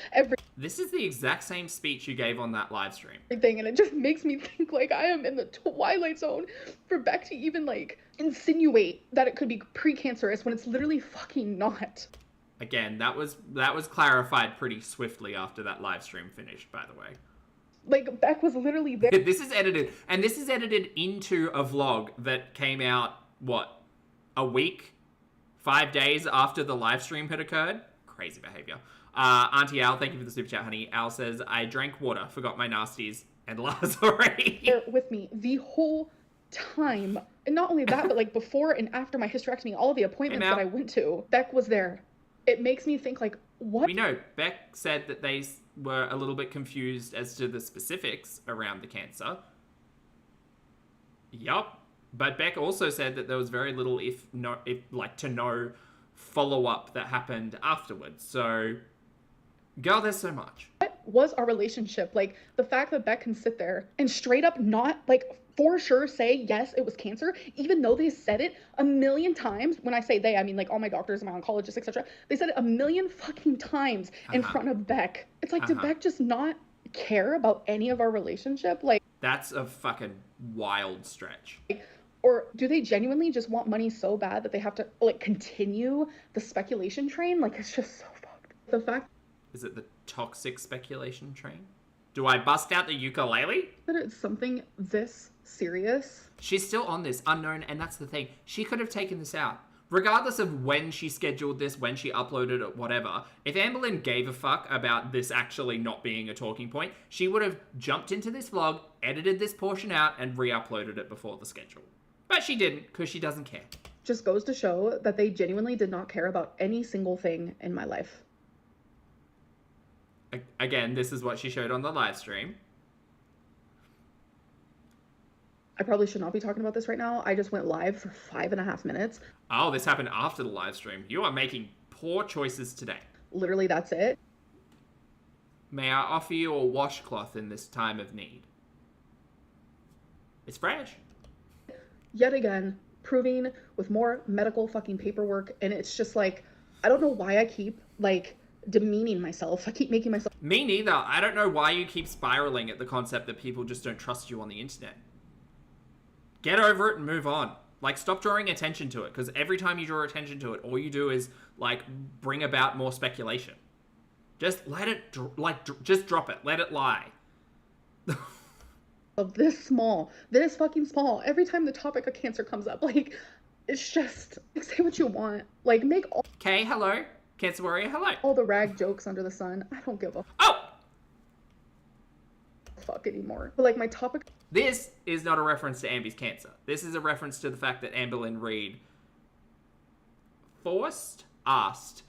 This is the exact same speech you gave on that live stream. everything, and it just makes me think like I am in the twilight zone for Beck to even like insinuate that it could be precancerous when it's literally fucking not. Again, that was clarified pretty swiftly after that live stream finished, by the way. Like, Beck was literally there. This is edited into a vlog that came out, what, a week, 5 days after the live stream had occurred? Crazy behavior. Auntie Al, thank you for the super chat, honey. Al says, I drank water, forgot my nasties, and Lars already. There with me the whole time. And not only that, but like before and after my hysterectomy, all of the appointments that I went to, Beck was there. It makes me think like, what? We know Beck said that they were a little bit confused as to the specifics around the cancer. Yup. But Beck also said that there was very little, if to no follow-up that happened afterwards. So, girl, there's so much. What was our relationship? Like, the fact that Beck can sit there and straight up not, like, for sure say, yes, it was cancer, even though they said it a million times. When I say they, I mean, like, all my doctors and my oncologists, etc. They said it a million fucking times in front of Beck. It's like, did Beck just not care about any of our relationship? Like, that's a fucking wild stretch. Or do they genuinely just want money so bad that they have to, like, continue the speculation train? Like, it's just so fucked. The fact... Is it the toxic speculation train? Do I bust out the ukulele? That it's something this serious. She's still on this, unknown, and that's the thing. She could have taken this out. Regardless of when she scheduled this, when she uploaded it, whatever, if Amberlynn gave a fuck about this actually not being a talking point, she would have jumped into this vlog, edited this portion out, and re-uploaded it before the schedule. But she didn't, because she doesn't care. Just goes to show that they genuinely did not care about any single thing in my life. Again, this is what she showed on the live stream. I probably should not be talking about this right now. I just went live for 5.5 minutes. Oh, this happened after the live stream. You are making poor choices today. Literally, that's it. May I offer you a washcloth in this time of need? It's fresh. Yet again, proving with more medical fucking paperwork, and it's just like, I don't know why I keep, like, demeaning myself. I keep making myself... Me neither. I don't know why you keep spiraling at the concept that people just don't trust you on the internet. Get over it and move on. Like, stop drawing attention to it, because every time you draw attention to it, all you do is, like, bring about more speculation. Just let it, just drop it. Let it lie. Of this small, this fucking small, every time the topic of cancer comes up, like, it's just, like, say what you want. Like, make all... Okay, hello. Cancer warrior, hello. All the rag jokes under the sun. I don't give a fuck anymore. But, like, my topic... This is not a reference to Ambi's cancer. This is a reference to the fact that Amberlynn Reid asked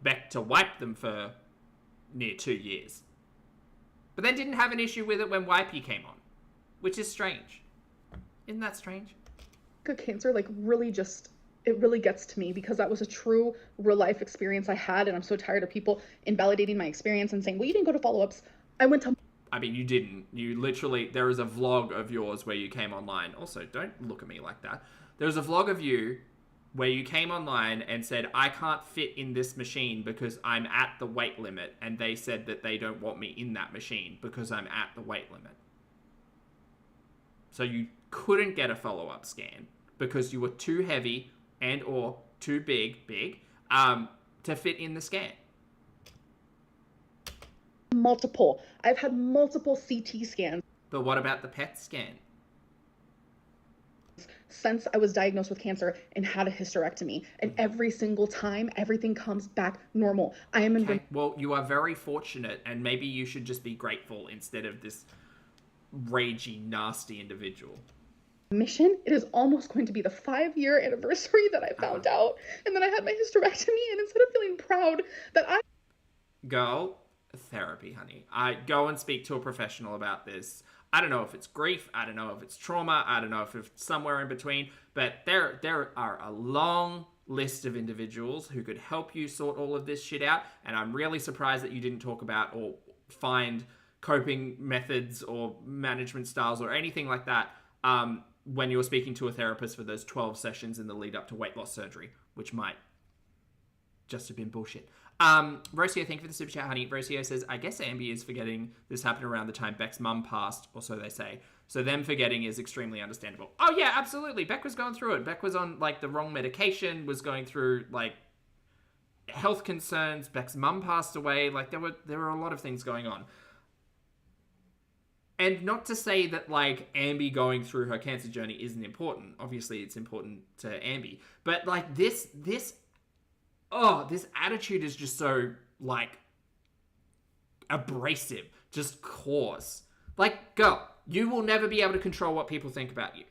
Beck to wipe them for near 2 years. But then didn't have an issue with it when Wipey came on. Which is strange. Isn't that strange? Cancer, like, really just... It really gets to me because that was a true real-life experience I had, and I'm so tired of people invalidating my experience and saying, well, you didn't go to follow-ups. I went to... I mean, you didn't. You literally... There is a vlog of yours where you came online. Also, don't look at me like that. There's a vlog of you where you came online and said, I can't fit in this machine because I'm at the weight limit, and they said that they don't want me in that machine because I'm at the weight limit. So you couldn't get a follow-up scan because you were too heavy and or too big, to fit in the scan. Multiple. I've had multiple CT scans. But what about the PET scan? Since I was diagnosed with cancer and had a hysterectomy, and every single time, everything comes back normal. I am in... Okay. Well, you are very fortunate, and maybe you should just be grateful instead of this ragey, nasty individual. Mission. It is almost going to be the 5-year anniversary that I found out, and then I had my hysterectomy, and instead of feeling proud that I... Girl, therapy, honey. I go and speak to a professional about this. I don't know if it's grief, I don't know if it's trauma, I don't know if it's somewhere in between, but there are a long list of individuals who could help you sort all of this shit out, and I'm really surprised that you didn't talk about or find coping methods or management styles or anything like that when you're speaking to a therapist for those 12 sessions in the lead up to weight loss surgery, which might just have been bullshit. Rocio, thank you for the super chat, honey. Rocio says, I guess Ambi is forgetting this happened around the time Beck's mum passed, or so they say. So them forgetting is extremely understandable. Oh yeah, absolutely. Beck was going through it. Beck was on like the wrong medication, was going through like health concerns. Beck's mum passed away. Like there were a lot of things going on. And not to say that, like, Ambi going through her cancer journey isn't important. Obviously, it's important to Ambi. But, like, this attitude is just so, like, abrasive. Just coarse. Like, girl, you will never be able to control what people think about you.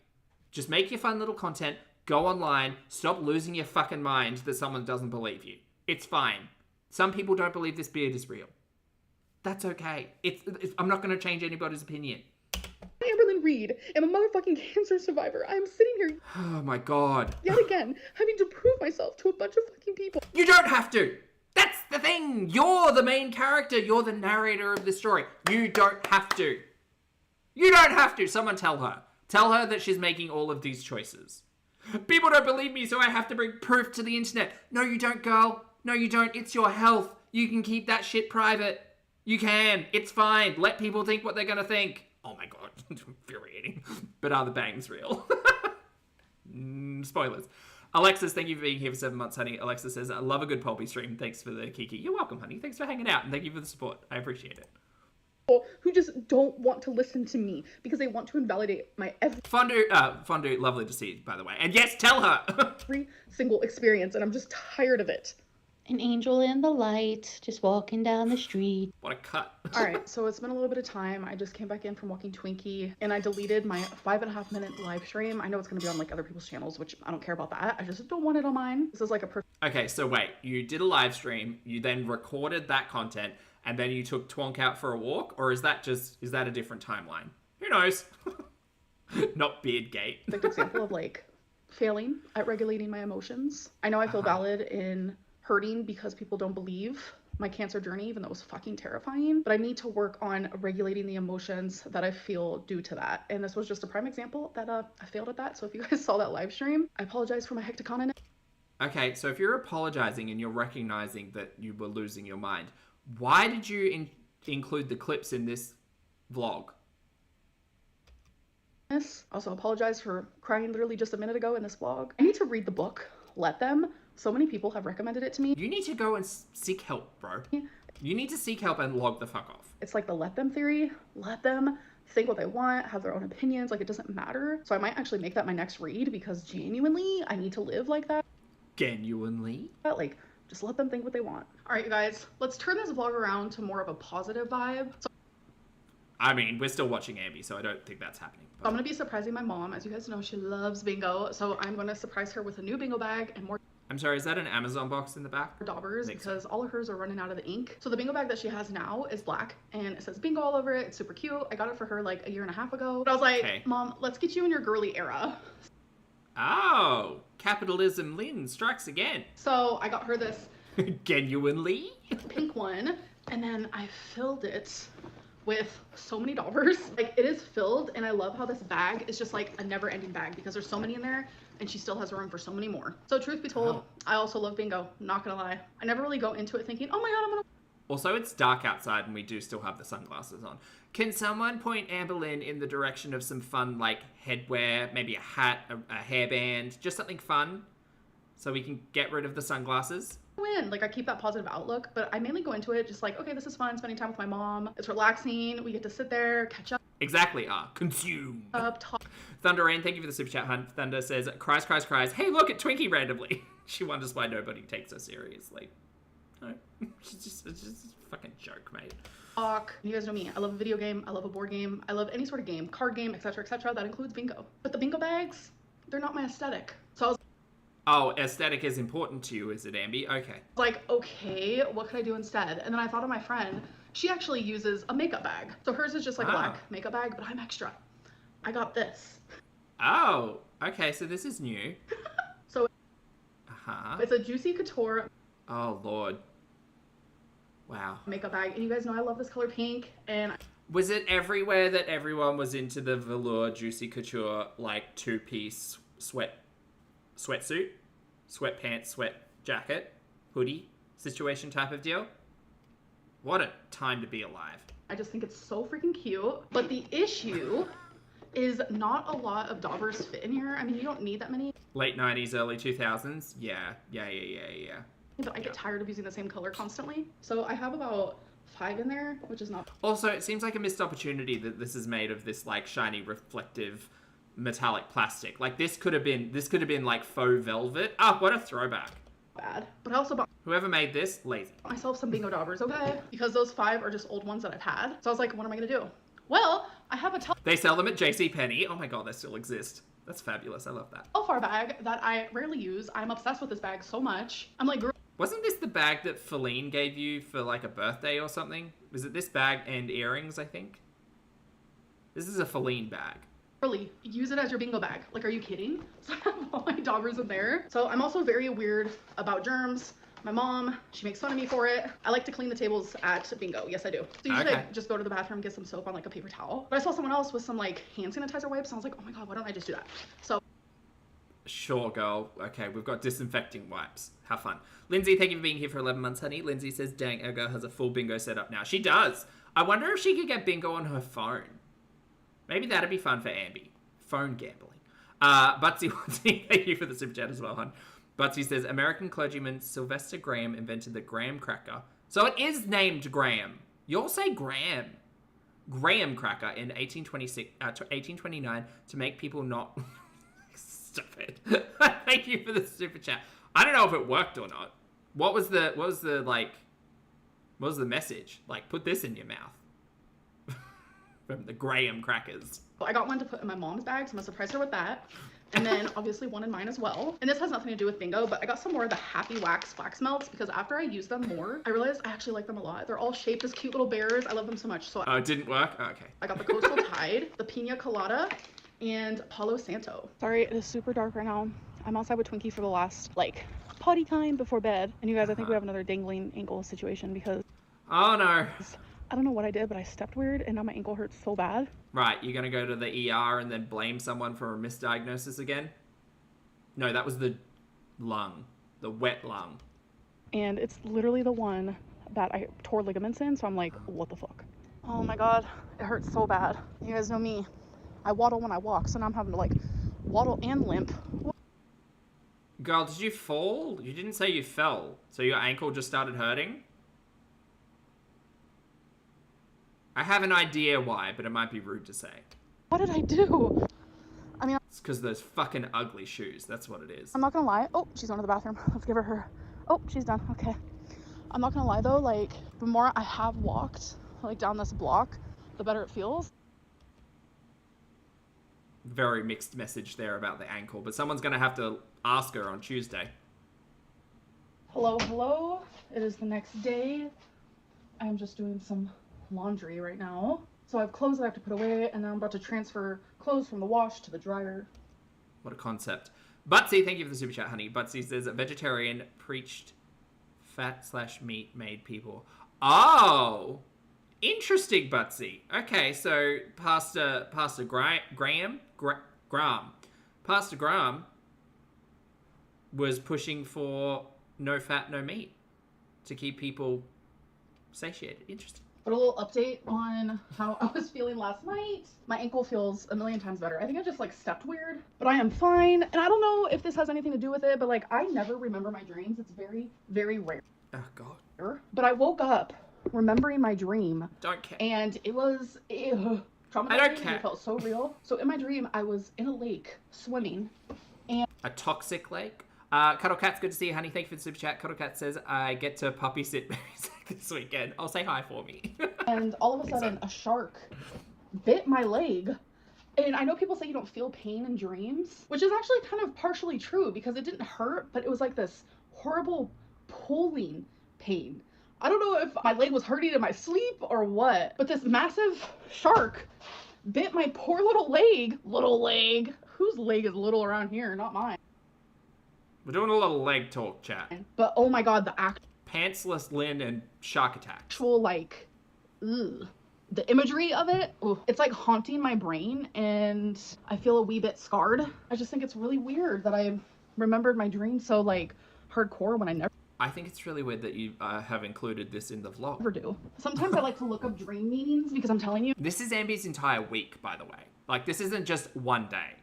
Just make your fun little content. Go online. Stop losing your fucking mind that someone doesn't believe you. It's fine. Some people don't believe this beard is real. That's okay. I'm not going to change anybody's opinion. Reid. I'm a motherfucking cancer survivor. I'm sitting here Oh my god. yet again having to prove myself to a bunch of fucking people. You don't have to. That's the thing. You're the main character. You're the narrator of the story. You don't have to. You don't have to. Someone tell her. Tell her that she's making all of these choices. People don't believe me, so I have to bring proof to the internet. No, you don't, girl. No, you don't. It's your health. You can keep that shit private. You can. It's fine. Let people think what they're going to think. Oh my god. Infuriating. But are the bangs real? Spoilers. Alexis, thank you for being here for 7 months, honey. Alexis says, I love a good Pulpy stream. Thanks for the Kiki. You're welcome, honey. Thanks for hanging out. And thank you for the support. I appreciate it. Who just don't want to listen to me because they want to invalidate my Fondue, lovely to see you, by the way. And yes, tell her. every single experience, and I'm just tired of it. An angel in the light, just walking down the street. What a cut. All right, so it's been a little bit of time. I just came back in from walking Twinkie, and I deleted my 5.5 minute live stream. I know it's going to be on like other people's channels, which I don't care about that. I just don't want it on mine. This is like a Okay, so wait. You did a live stream, you then recorded that content, and then you took Twonk out for a walk? Or is that a different timeline? Who knows? Not Beardgate. perfect example of like failing at regulating my emotions. I know I feel valid in hurting because people don't believe my cancer journey, even though it was fucking terrifying, but I need to work on regulating the emotions that I feel due to that. And this was just a prime example that I failed at that. So if you guys saw that live stream, I apologize for my hecticon. Okay, so if you're apologizing and you're recognizing that you were losing your mind, why did you include the clips in this vlog? Also apologize for crying literally just a minute ago in this vlog. I need to read the book, Let Them. So many people have recommended it to me. You need to go and seek help, bro. You need to seek help and log the fuck off. It's like the let them theory. Let them think what they want, have their own opinions. Like, it doesn't matter. So I might actually make that my next read because genuinely, I need to live like that. Genuinely? Like, just let them think what they want. All right, you guys, let's turn this vlog around to more of a positive vibe. So I mean, we're still watching Ambi, so I don't think that's happening. But I'm going to be surprising my mom. As you guys know, she loves bingo. So I'm going to surprise her with a new bingo bag and more I'm sorry, is that an Amazon box in the back? daubers because all of hers are running out of the ink. So the bingo bag that she has now is black and it says bingo all over it. It's super cute. I got it for her like a year and a half ago. But I was like, Okay. Mom, let's get you in your girly era. Oh, capitalism Lynn strikes again. So I got her this Genuinely? pink one and then I filled it with so many daubers. Like, it is filled, and I love how this bag is just like a never-ending bag because there's so many in there and she still has room for so many more. So truth be told, I also love bingo, not gonna lie. I never really go into it thinking, oh my god, I'm gonna Also, it's dark outside and we do still have the sunglasses on. Can someone point Amberlynn in the direction of some fun, like, headwear, maybe a hat, a hairband, just something fun so we can get rid of the sunglasses? win. Like, I keep that positive outlook, but I mainly go into it just like, okay, this is fun, spending time with my mom. It's relaxing. We get to sit there, catch up. Exactly. Consume. Talk. Therein, thank you for the super chat, hunt. Thunder says, cries, cries, cries. Hey, look at Twinkie randomly. She wonders why nobody takes her seriously. No, it's just a fucking joke, mate. Talk. You guys know me. I love a video game. I love a board game. I love any sort of game, card game, etc., etc. That includes bingo. But the bingo bags, they're not my aesthetic. So I was Oh, aesthetic is important to you, is it, Ambi? Okay. like, okay, what could I do instead? And then I thought of my friend. She actually uses a makeup bag. So hers is just like a black makeup bag, but I'm extra. I got this. Oh, okay, so this is new. So Uh-huh. it's a Juicy Couture Oh, Lord. Wow. makeup bag. And you guys know I love this color pink. And Was it everywhere that everyone was into the velour juicy couture, like, two-piece sweatsuit, sweatpants, sweat jacket, hoodie situation type of deal? What a time to be alive. I just think it's so freaking cute. But the issue is not a lot of daubers fit in here. I mean, you don't need that many. Late 90s, early 2000s? Yeah. But I get tired of using the same color constantly. So I have about 5 in there, which is not. Also, it seems like a missed opportunity that this is made of this, like, shiny, reflective, metallic plastic. Like, this could have been like faux velvet. Ah, what a throwback. Bad. But I also bought Whoever made this, lazy. myself some bingo daubers, okay? Because those 5 are just old ones that I've had. So I was like, what am I gonna do? Well, I have a They sell them at JCPenney. Oh my god, they still exist. That's fabulous. I love that. Telfar bag that I rarely use. I'm obsessed with this bag so much. I'm like, Wasn't this the bag that Feline gave you for, like, a birthday or something? Was it this bag and earrings, I think? This is a Feline bag. really, use it as your bingo bag. Like, are you kidding? So I have all my daubers in there. So I'm also very weird about germs. My mom, she makes fun of me for it. I like to clean the tables at bingo. Yes, I do. So usually I just go to the bathroom, get some soap on like a paper towel. But I saw someone else with some like hand sanitizer wipes and I was like, oh my god, why don't I just do that? So Sure, girl. Okay, we've got disinfecting wipes. Have fun. Lindsay, thank you for being here for 11 months, honey. Lindsay says, dang, our girl has a full bingo set up now. She does. I wonder if she could get bingo on her phone. Maybe that'd be fun for Ambi. Phone gambling. Butsy, thank you for the super chat as well, hon. Butsy says, American clergyman Sylvester Graham invented the graham cracker. So it is named Graham. You'll say Graham. Graham cracker in 1829 to make people not... Stop it. Thank you for the super chat. I don't know if it worked or not. What was the message? Like, put this in your mouth. From the Graham crackers. I got one to put in my mom's bag, so I'm gonna surprise her with that. And then obviously one in mine as well. And this has nothing to do with bingo, but I got some more of the Happy Wax melts because after I use them more, I realized I actually like them a lot. They're all shaped as cute little bears. I love them so much. So oh, it didn't work? Oh, okay. I got the Coastal Tide, the Pina Colada, and Palo Santo. Sorry, it is super dark right now. I'm outside with Twinkie for the last, like, potty time before bed. And you guys, I think we have another dangling ankle situation because... Oh, no. I don't know what I did, but I stepped weird and now my ankle hurts so bad. Right, you're gonna go to the ER and then blame someone for a misdiagnosis again? No, that was the lung. The wet lung. And it's literally the one that I tore ligaments in, so I'm like, what the fuck? Oh my god, it hurts so bad. You guys know me. I waddle when I walk, so now I'm having to like waddle and limp. Girl, did you fall? You didn't say you fell, so your ankle just started hurting? I have an idea why, but it might be rude to say. What did I do? I mean, it's because those fucking ugly shoes. That's what it is. I'm not gonna lie. Oh, she's going to the bathroom. Let's give her. Oh, she's done. Okay. I'm not gonna lie though, like, the more I have walked, like, down this block, the better it feels. Very mixed message there about the ankle, but someone's gonna have to ask her on Tuesday. Hello. It is the next day. I'm just doing some laundry right now. So I have clothes that I have to put away, and then I'm about to transfer clothes from the wash to the dryer. What a concept. Butsy, thank you for the super chat, honey. Butsy says a vegetarian preached fat/meat made people. Oh! Interesting, Butsy. Okay, so Pastor Graham was pushing for no fat, no meat to keep people satiated. Interesting. But a little update on how I was feeling last night. My ankle feels a million times better. I think I just like stepped weird, but I am fine. And I don't know if this has anything to do with it, but like I never remember my dreams. It's very, very rare. Oh God. But I woke up remembering my dream. Don't care. And it was traumatizing. I don't care. It felt so real. So in my dream, I was in a lake swimming. And a toxic lake. Cuddle Cat's good to see you, honey. Thank you for the super chat. Cuddle Cat says, I get to puppy sit this weekend. I'll say hi for me. And all of a sudden, a shark bit my leg. And I know people say you don't feel pain in dreams, which is actually kind of partially true because it didn't hurt, but it was like this horrible pulling pain. I don't know if my leg was hurting in my sleep or what, but this massive shark bit my poor little leg. Little leg. Whose leg is little around here? Not mine. We're doing a little leg talk, chat. But oh my god, the Pantsless Lynn and Shark Attack. actual like, ugh. the imagery of it, it's like haunting my brain, and I feel a wee bit scarred. I just think it's really weird that I remembered my dream so like hardcore when I never I think it's really weird that you have included this in the vlog. do. Sometimes I like to look up dream meanings because I'm telling you. This is Ambi's entire week, by the way. Like, this isn't just one day.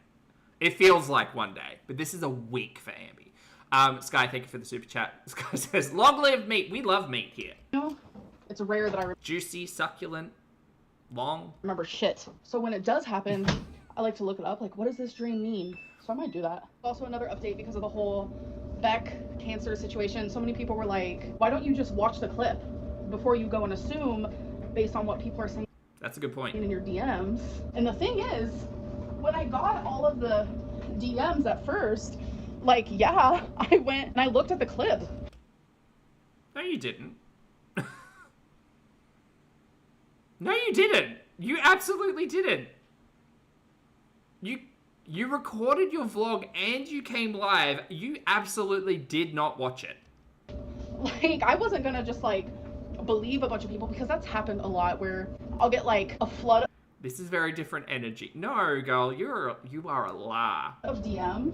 It feels like one day, but this is a week for Ambi. Sky, thank you for the super chat. Sky says, long live meat. We love meat here. You know, it's rare that I Juicy, succulent, long. remember shit. So when it does happen, I like to look it up. Like, what does this dream mean? So I might do that. Also, another update because of the whole Beck cancer situation. So many people were like, why don't you just watch the clip before you go and assume based on what people are saying? That's a good point. In your DMs. And the thing is, when I got all of the DMs at first, like, yeah, I went and I looked at the clip. No, you didn't. No, you didn't. You absolutely didn't. You recorded your vlog and you came live. You absolutely did not watch it. Like, I wasn't gonna just, like, believe a bunch of people because that's happened a lot where I'll get, like, a flood This is very different energy. No, girl, you are a liar. of DMs,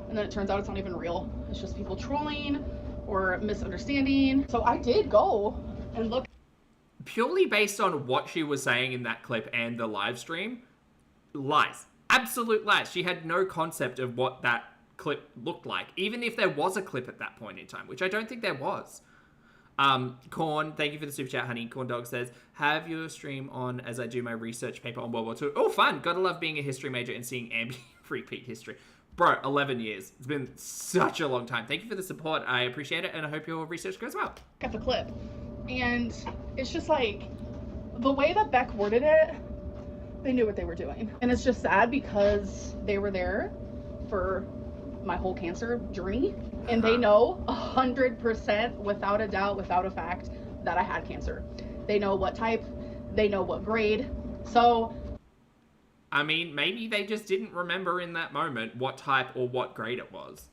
and then it turns out it's not even real. It's just people trolling or misunderstanding. So I did go and look. Purely based on what she was saying in that clip and the live stream, lies. Absolute lies. She had no concept of what that clip looked like, even if there was a clip at that point in time, which I don't think there was. Corn, thank you for the super chat, honey. Corn Dog says, have your stream on as I do my research paper on World War II. Oh, fun. Gotta love being a history major and seeing Ambi repeat history. Bro, 11 years. It's been such a long time. Thank you for the support. I appreciate it, and I hope your research goes well. At the clip, and it's just like the way that Beck worded it, they knew what they were doing, and it's just sad because they were there for my whole cancer journey, and they know 100% without a doubt, without a fact, that I had cancer. They know what type, they know what grade. So I mean, maybe they just didn't remember in that moment what type or what grade it was.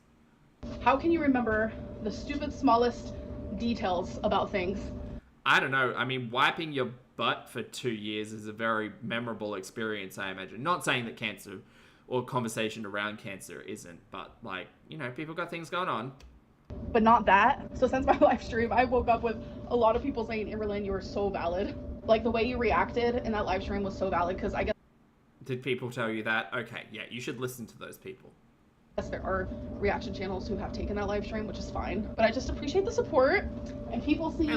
how can you remember the stupid smallest details about things? I don't know. I mean, wiping your butt for 2 years is a very memorable experience, I imagine. Not saying that cancer or conversation around cancer isn't, but, like, you know, people got things going on. But not that. So since my live stream, I woke up with a lot of people saying, Imberlin, you are so valid. Like, the way you reacted in that live stream was so valid, because I guess Did people tell you that? Okay, yeah, you should listen to those people. there are reaction channels who have taken that live stream, which is fine. But I just appreciate the support and people seeing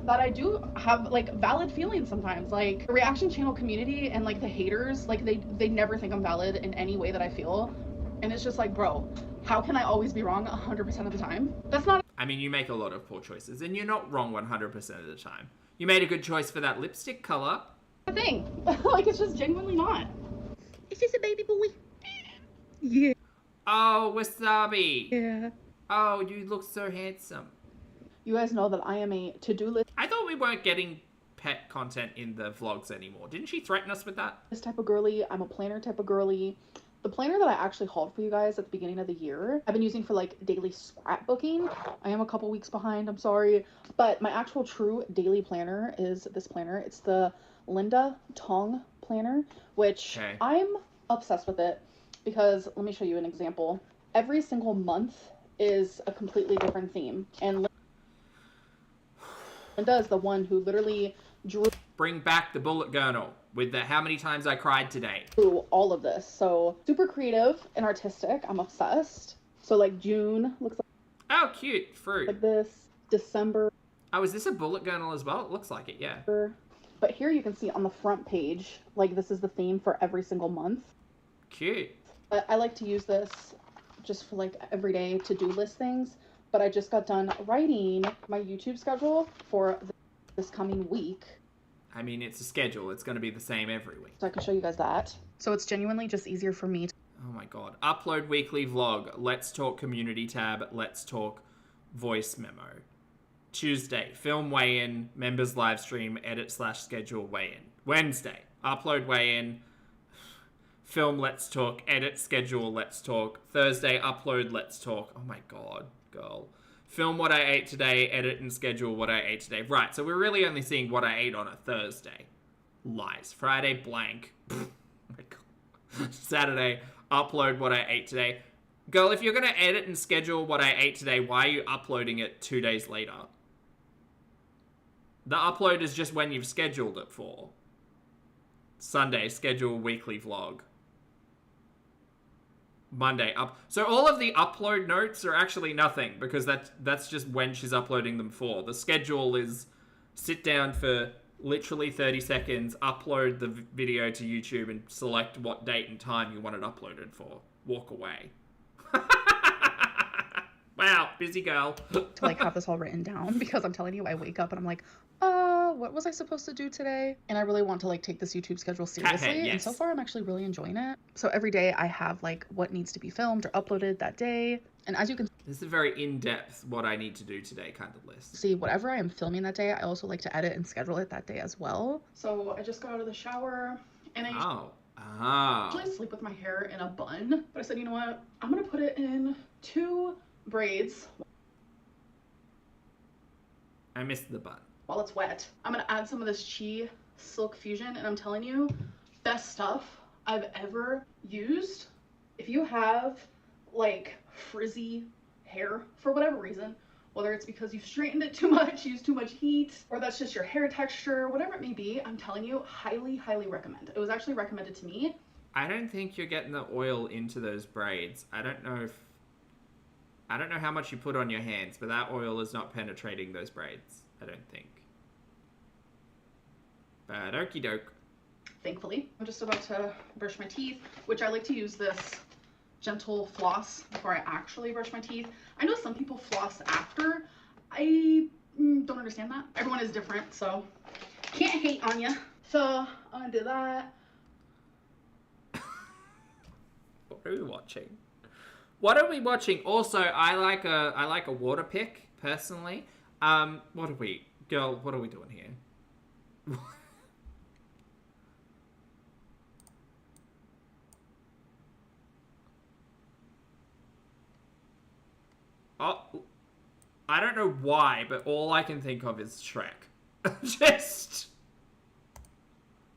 that I do have, like, valid feelings sometimes. Like, the reaction channel community and, like, the haters, like, they never think I'm valid in any way that I feel. And it's just like, bro, how can I always be wrong 100% of the time? That's not I mean, you make a lot of poor choices, and you're not wrong 100% of the time. You made a good choice for that lipstick color. a thing. Like, it's just genuinely not. Is this a baby boy? Yeah. Oh, Wasabi. Yeah. Oh, you look so handsome. You guys know that I am a to-do list I thought we weren't getting pet content in the vlogs anymore. Didn't she threaten us with that? type of girly. I'm a planner type of girly. The planner that I actually hauled for you guys at the beginning of the year, I've been using for, like, daily scrapbooking. I am a couple weeks behind, I'm sorry. But my actual true daily planner is this planner. It's the Linda Tong planner, which I'm obsessed with it because, let me show you an example. Every single month is a completely different theme. And Linda is the one who literally drew Bring back the bullet journal with the how many times I cried today. all of this. So super creative and artistic. I'm obsessed. So, like, June looks Oh, cute. Fruit. like this. December. Oh, is this a bullet journal as well? It looks like it, yeah. But here you can see on the front page, like, this is the theme for every single month. Cute. But I like to use this just for, like, everyday to-do list things. But I just got done writing my YouTube schedule for this coming week. I mean, it's a schedule. It's going to be the same every week. So I can show you guys that. So it's genuinely just easier for me to Oh my god. Upload weekly vlog. Let's talk community tab. Let's talk voice memo. Tuesday, film weigh-in, members live stream, edit/schedule weigh-in. Wednesday, upload weigh-in, film let's talk, edit schedule let's talk. Thursday, upload let's talk. Oh my god, girl. Film what I ate today, edit and schedule what I ate today. Right, so we're really only seeing what I ate on a Thursday. Lies. Friday, blank. Oh my God. Saturday, upload what I ate today. Girl, if you're going to edit and schedule what I ate today, why are you uploading it 2 days later? The upload is just when you've scheduled it for. Sunday, schedule weekly vlog. Monday, up. So all of the upload notes are actually nothing, because that's just when she's uploading them for. The schedule is sit down for literally 30 seconds, upload the video to YouTube, and select what date and time you want it uploaded for. Walk away. Wow, busy girl. To like have this all written down, because I'm telling you, I wake up and I'm like, what was I supposed to do today? And I really want to like take this YouTube schedule seriously. Okay, yes. And so far I'm actually really enjoying it. So every day I have like what needs to be filmed or uploaded that day. And as you can This is a very in-depth what I need to do today kind of list. see, whatever I am filming that day, I also like to edit and schedule it that day as well. So I just got out of the shower and I usually sleep with my hair in a bun. But I said, you know what? I'm gonna put it in 2 braids. I missed the bun. While it's wet. I'm gonna add some of this Chi Silk Fusion, and I'm telling you, best stuff I've ever used. If you have like frizzy hair for whatever reason, whether it's because you've straightened it too much, used too much heat, or that's just your hair texture, whatever it may be, I'm telling you, highly, highly recommend. It was actually recommended to me. I don't think you're getting the oil into those braids. I don't know how much you put on your hands, but that oil is not penetrating those braids, I don't think. But okie doke. Thankfully. I'm just about to brush my teeth, which I like to use this gentle floss before I actually brush my teeth. I know some people floss after. I don't understand that. Everyone is different, so can't hate on you. So I'm gonna do that. What are we watching? What are we watching? Also, I like a water pick personally. What are we doing here? Oh, I don't know why, but all I can think of is Shrek. Just,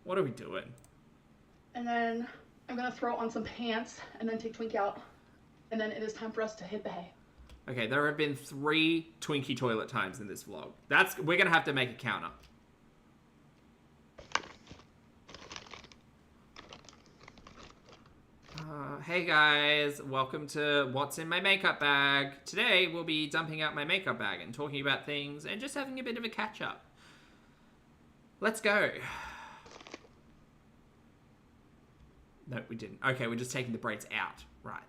what are we doing? And then I'm gonna throw on some pants and then take Twink out. And then it is time for us to hit the hay. Okay, there have been 3 Twinkie toilet times in this vlog. We're gonna have to make a counter. Hey guys, welcome to What's in My Makeup Bag. Today we'll be dumping out my makeup bag and talking about things and just having a bit of a catch up. Let's go. No, we didn't. Okay, we're just taking the braids out. Right.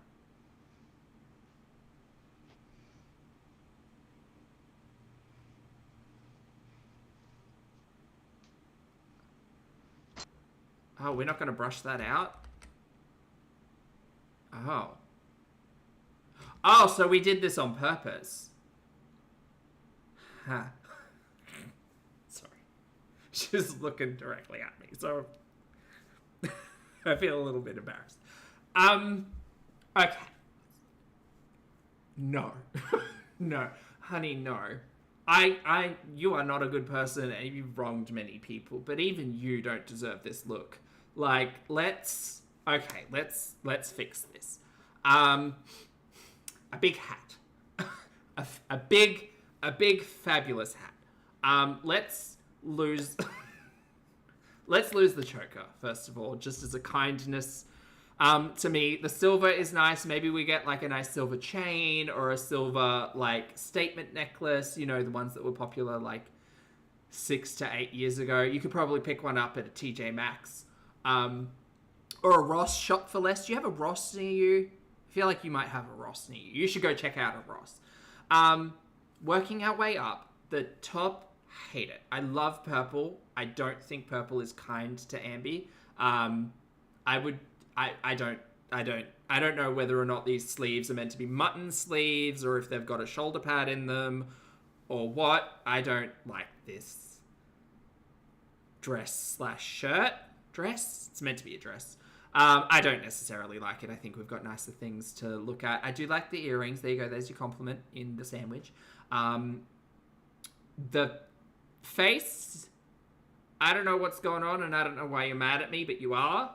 Oh, we're not going to brush that out? Oh. Oh, so we did this on purpose. Huh. Sorry. She's looking directly at me, so I feel a little bit embarrassed. Okay. No. No. Honey, no. You are not a good person and you've wronged many people, but even you don't deserve this look. Like, let's fix this. A big hat. a big fabulous hat. Let's lose the choker, first of all, just as a kindness. To me, the silver is nice. Maybe we get like a nice silver chain or a silver like statement necklace, you know, the ones that were popular like 6 to 8 years ago. You could probably pick one up at a TJ Maxx. Or a Ross, shop for less. Do you have a Ross near you? I feel like you might have a Ross near you. You should go check out a Ross. Working our way up, the top, hate it. I love purple. I don't think purple is kind to Ambi. I don't know whether or not these sleeves are meant to be mutton sleeves or if they've got a shoulder pad in them or what. I don't like this dress/shirt. Dress? It's meant to be a dress. I don't necessarily like it. I think we've got nicer things to look at. I do like the earrings. There you go. There's your compliment in the sandwich. The face I don't know what's going on, and I don't know why you're mad at me, but you are.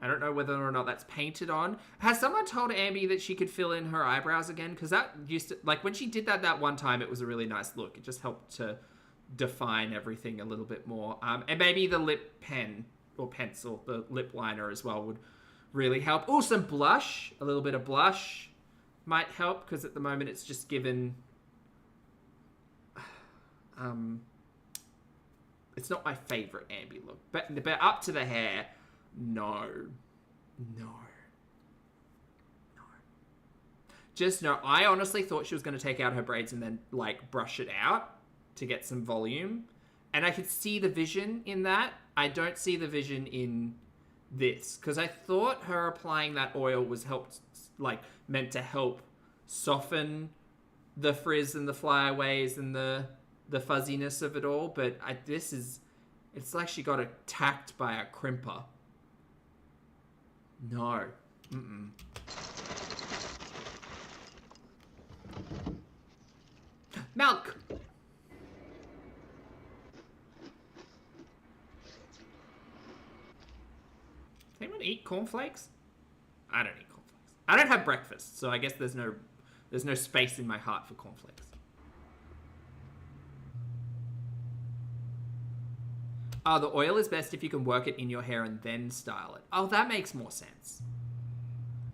I don't know whether or not that's painted on. Has someone told Ambi that she could fill in her eyebrows again? Because that used to, like, when she did that one time, it was a really nice look. It just helped to define everything a little bit more. And maybe the lip pen or pencil, the lip liner as well, would really help. Oh, some blush. A little bit of blush might help, because at the moment it's just given... it's not my favourite Ambi look. But up to the hair... No. Just no. I honestly thought she was going to take out her braids and then, like, brush it out to get some volume. And I could see the vision in that. I don't see the vision in this. Because I thought her applying that oil was meant to help soften the frizz and the flyaways and the fuzziness of it all. But it's like she got attacked by a crimper. No. Mm-mm. Milk! Does anyone eat cornflakes? I don't eat cornflakes. I don't have breakfast, so I guess there's no space in my heart for cornflakes. Oh, the oil is best if you can work it in your hair and then style it. Oh, that makes more sense.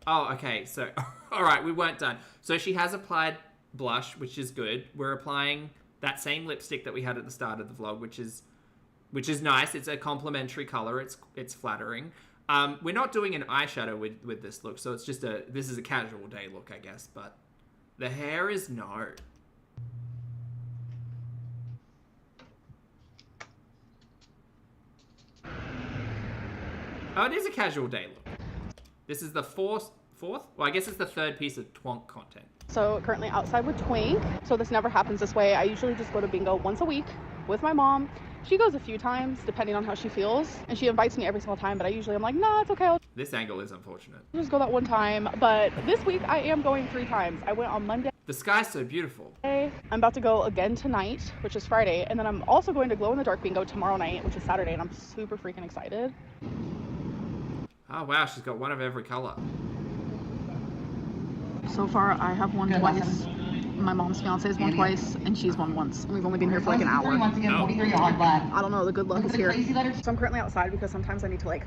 Oh, okay. So, all right, we weren't done. So she has applied blush, which is good. We're applying that same lipstick that we had at the start of the vlog, which is nice. It's a complementary color. It's flattering. We're not doing an eyeshadow with this look, so this is a casual day look, I guess. But the hair is no. Oh, it is a casual day look. This is the fourth? Well, I guess it's the third piece of twonk content. So currently outside with Twink. So this never happens this way. I usually just go to bingo once a week with my mom. She goes a few times depending on how she feels. And she invites me every single time, but I'm like, nah, it's okay. This angle is unfortunate. I'll just go that one time. But this week I am going 3 times. I went on Monday. The sky's so beautiful. I'm about to go again tonight, which is Friday. And then I'm also going to glow in the dark bingo tomorrow night, which is Saturday. And I'm super freaking excited. Oh, wow, she's got one of every color. So far, I have won twice. My mom's fiance has won twice, and she's won once. And we've only been here for like an hour. I don't know, the good luck is here. So I'm currently outside because sometimes I need to, like,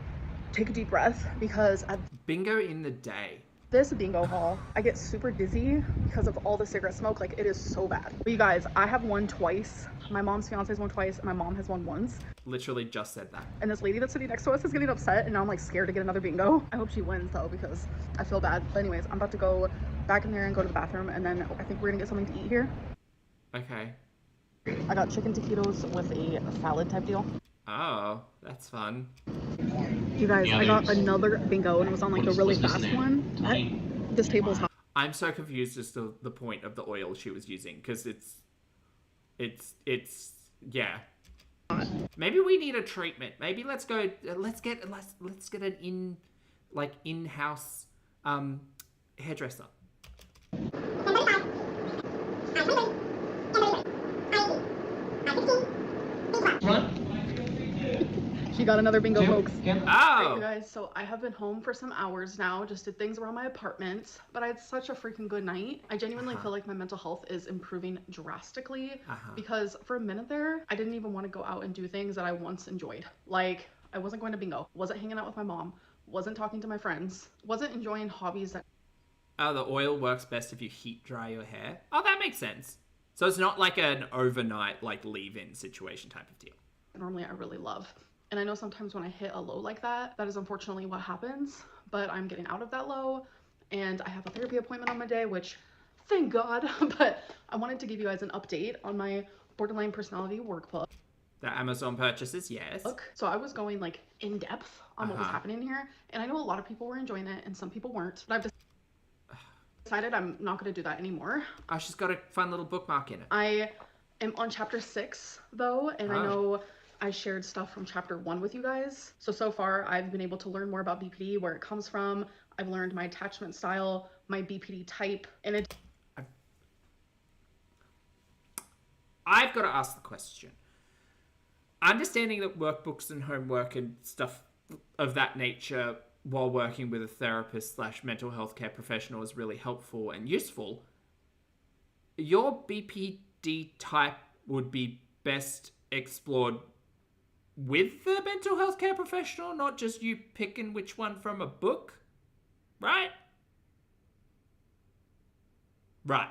take a deep breath because I've... Bingo in the day. This bingo hall, I get super dizzy because of all the cigarette smoke. Like, it is so bad. But you guys, I have won twice. My mom's fiance has won twice, and my mom has won once. Literally just said that. And this lady that's sitting next to us is getting upset, and now I'm like scared to get another bingo. I hope she wins though, because I feel bad. But anyways, I'm about to go back in there and go to the bathroom, and then I think we're gonna get something to eat here. Okay. I got chicken taquitos with a salad type deal. Oh, that's fun. You guys, I got another bingo, and it was on like a really fast one. This table's hot. I'm so confused as to the point of the oil she was using, because it's yeah. Maybe we need a treatment. Maybe let's get an in-house hairdresser. She got another bingo, folks. Oh! Alright, you guys, so I have been home for some hours now, just did things around my apartment, but I had such a freaking good night. I genuinely feel like my mental health is improving drastically because for a minute there, I didn't even want to go out and do things that I once enjoyed. Like, I wasn't going to bingo, wasn't hanging out with my mom, wasn't talking to my friends, wasn't enjoying hobbies that... Oh, the oil works best if you heat dry your hair? Oh, that makes sense. So it's not like an overnight, like, leave-in situation type of deal. Normally I really love. And I know sometimes when I hit a low like that, that is unfortunately what happens, but I'm getting out of that low, and I have a therapy appointment on Monday, which, thank God, but I wanted to give you guys an update on my borderline personality workbook. The Amazon purchases, yes. So I was going, like, in depth on what was happening here, and I know a lot of people were enjoying it, and some people weren't, but I've decided I'm not going to do that anymore. Oh, she's got a fun little bookmark in it. I am on chapter 6, though, and I know... I shared stuff from chapter 1 with you guys. So far, I've been able to learn more about BPD, where it comes from. I've learned my attachment style, my BPD type, and it... I've got to ask the question. understanding that workbooks and homework and stuff of that nature while working with a therapist / mental health care professional is really helpful and useful. Your BPD type would be best explored with the mental health care professional, not just you picking which one from a book, right? Right.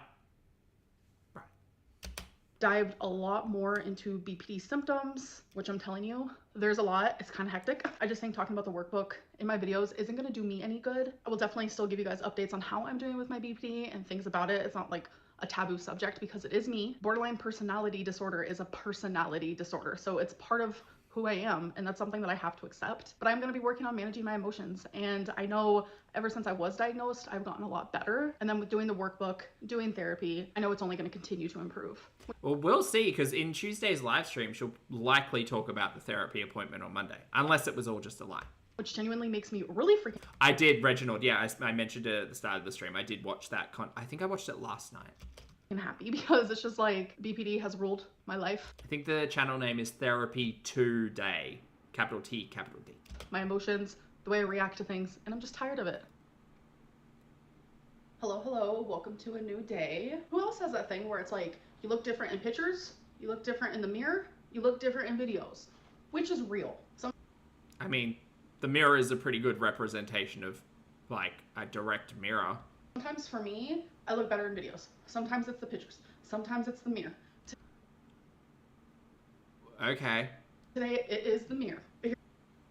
Dived a lot more into BPD symptoms, which I'm telling you, there's a lot. It's kind of hectic. I just think talking about the workbook in my videos isn't going to do me any good. I will definitely still give you guys updates on how I'm doing with my BPD and things about it. It's not like a taboo subject because it is me. Borderline personality disorder is a personality disorder, so it's part of who I am, and that's something that I have to accept. But I'm going to be working on managing my emotions, and I know ever since I was diagnosed, I've gotten a lot better. And then with doing the workbook, doing therapy, I know it's only going to continue to improve. Well, we'll see, because in Tuesday's live stream, she'll likely talk about the therapy appointment on Monday, unless it was all just a lie. Which genuinely makes me really freaking... I did, Reginald, yeah, I mentioned it at the start of the stream. I did watch that. I think I watched it last night. happy because it's just like BPD has ruled my life. I think the channel name is Therapy Today, capital T, capital D. My emotions, the way I react to things, and I'm just tired of it. Hello, welcome to a new day. Who else has that thing where it's like, you look different in pictures, you look different in the mirror, you look different in videos? Which is real? I mean, the mirror is a pretty good representation of, like, a direct mirror. Sometimes for me, I look better in videos. Sometimes it's the pictures. Sometimes it's the mirror. Okay. Today, it is the mirror.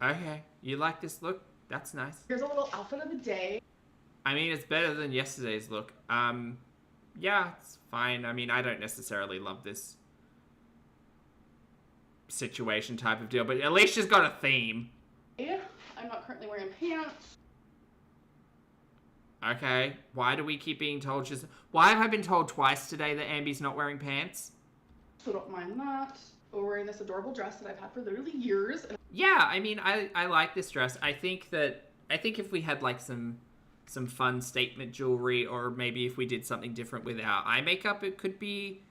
Okay. You like this look? That's nice. Here's a little outfit of the day. I mean, it's better than yesterday's look. Yeah, it's fine. I mean, I don't necessarily love this situation type of deal, but at least she's got a theme. Yeah, I'm not currently wearing pants. Okay, why do we keep being told she's... Why have I been told twice today that Ambi's not wearing pants? So don't mind that. We're wearing this adorable dress that I've had for literally years. Yeah, I mean, I like this dress. I think if we had, like, some fun statement jewelry, or maybe if we did something different with our eye makeup, it could be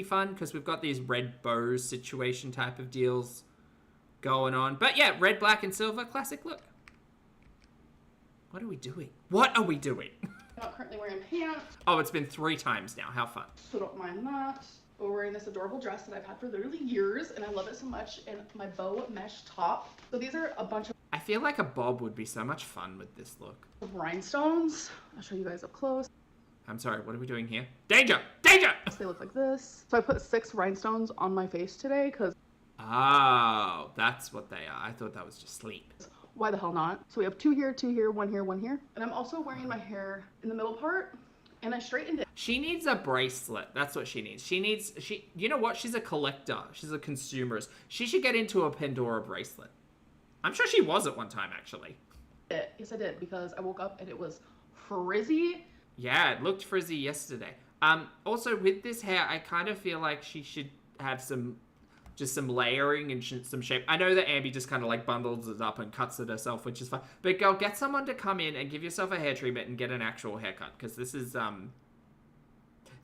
fun, because we've got these red bows situation type of deals going on. But yeah, red, black, and silver, classic look. What are we doing? What are we doing? I'm not currently wearing pants. Oh, it's been 3 times now. How fun. So don't mind that. We're wearing this adorable dress that I've had for literally years, and I love it so much, and my bow mesh top. So these are a bunch of... I feel like a bob would be so much fun with this look. Rhinestones. I'll show you guys up close. I'm sorry, what are we doing here? Danger! Danger! They look like this. So I put 6 rhinestones on my face today, because... Oh, that's what they are. I thought that was just sleep. Why the hell not? So we have 2 here, 2 here, 1 here, 1 here. And I'm also wearing my hair in the middle part, and I straightened it. She needs a bracelet. That's what she needs. You know what? She's a collector. She's a consumerist. She should get into a Pandora bracelet. I'm sure she was at one time, actually. Yes, I did, because I woke up and it was frizzy. Yeah, it looked frizzy yesterday. Also, with this hair, I kind of feel like she should have some layering and some shape. I know that Ambi just kind of like bundles it up and cuts it herself, which is fine. But girl, get someone to come in and give yourself a hair treatment and get an actual haircut, because this is,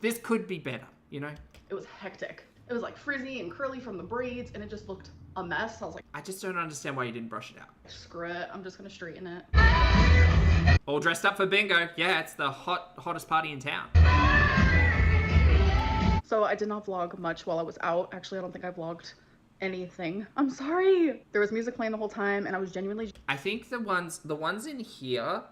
this could be better, you know? It was hectic. It was like frizzy and curly from the braids, and it just looked a mess. I was like, I just don't understand why you didn't brush it out. Screw it, I'm just gonna straighten it. All dressed up for bingo. Yeah, it's the hottest party in town. So I did not vlog much while I was out. Actually, I don't think I vlogged anything. I'm sorry. There was music playing the whole time, and I was genuinely... I think the ones in here,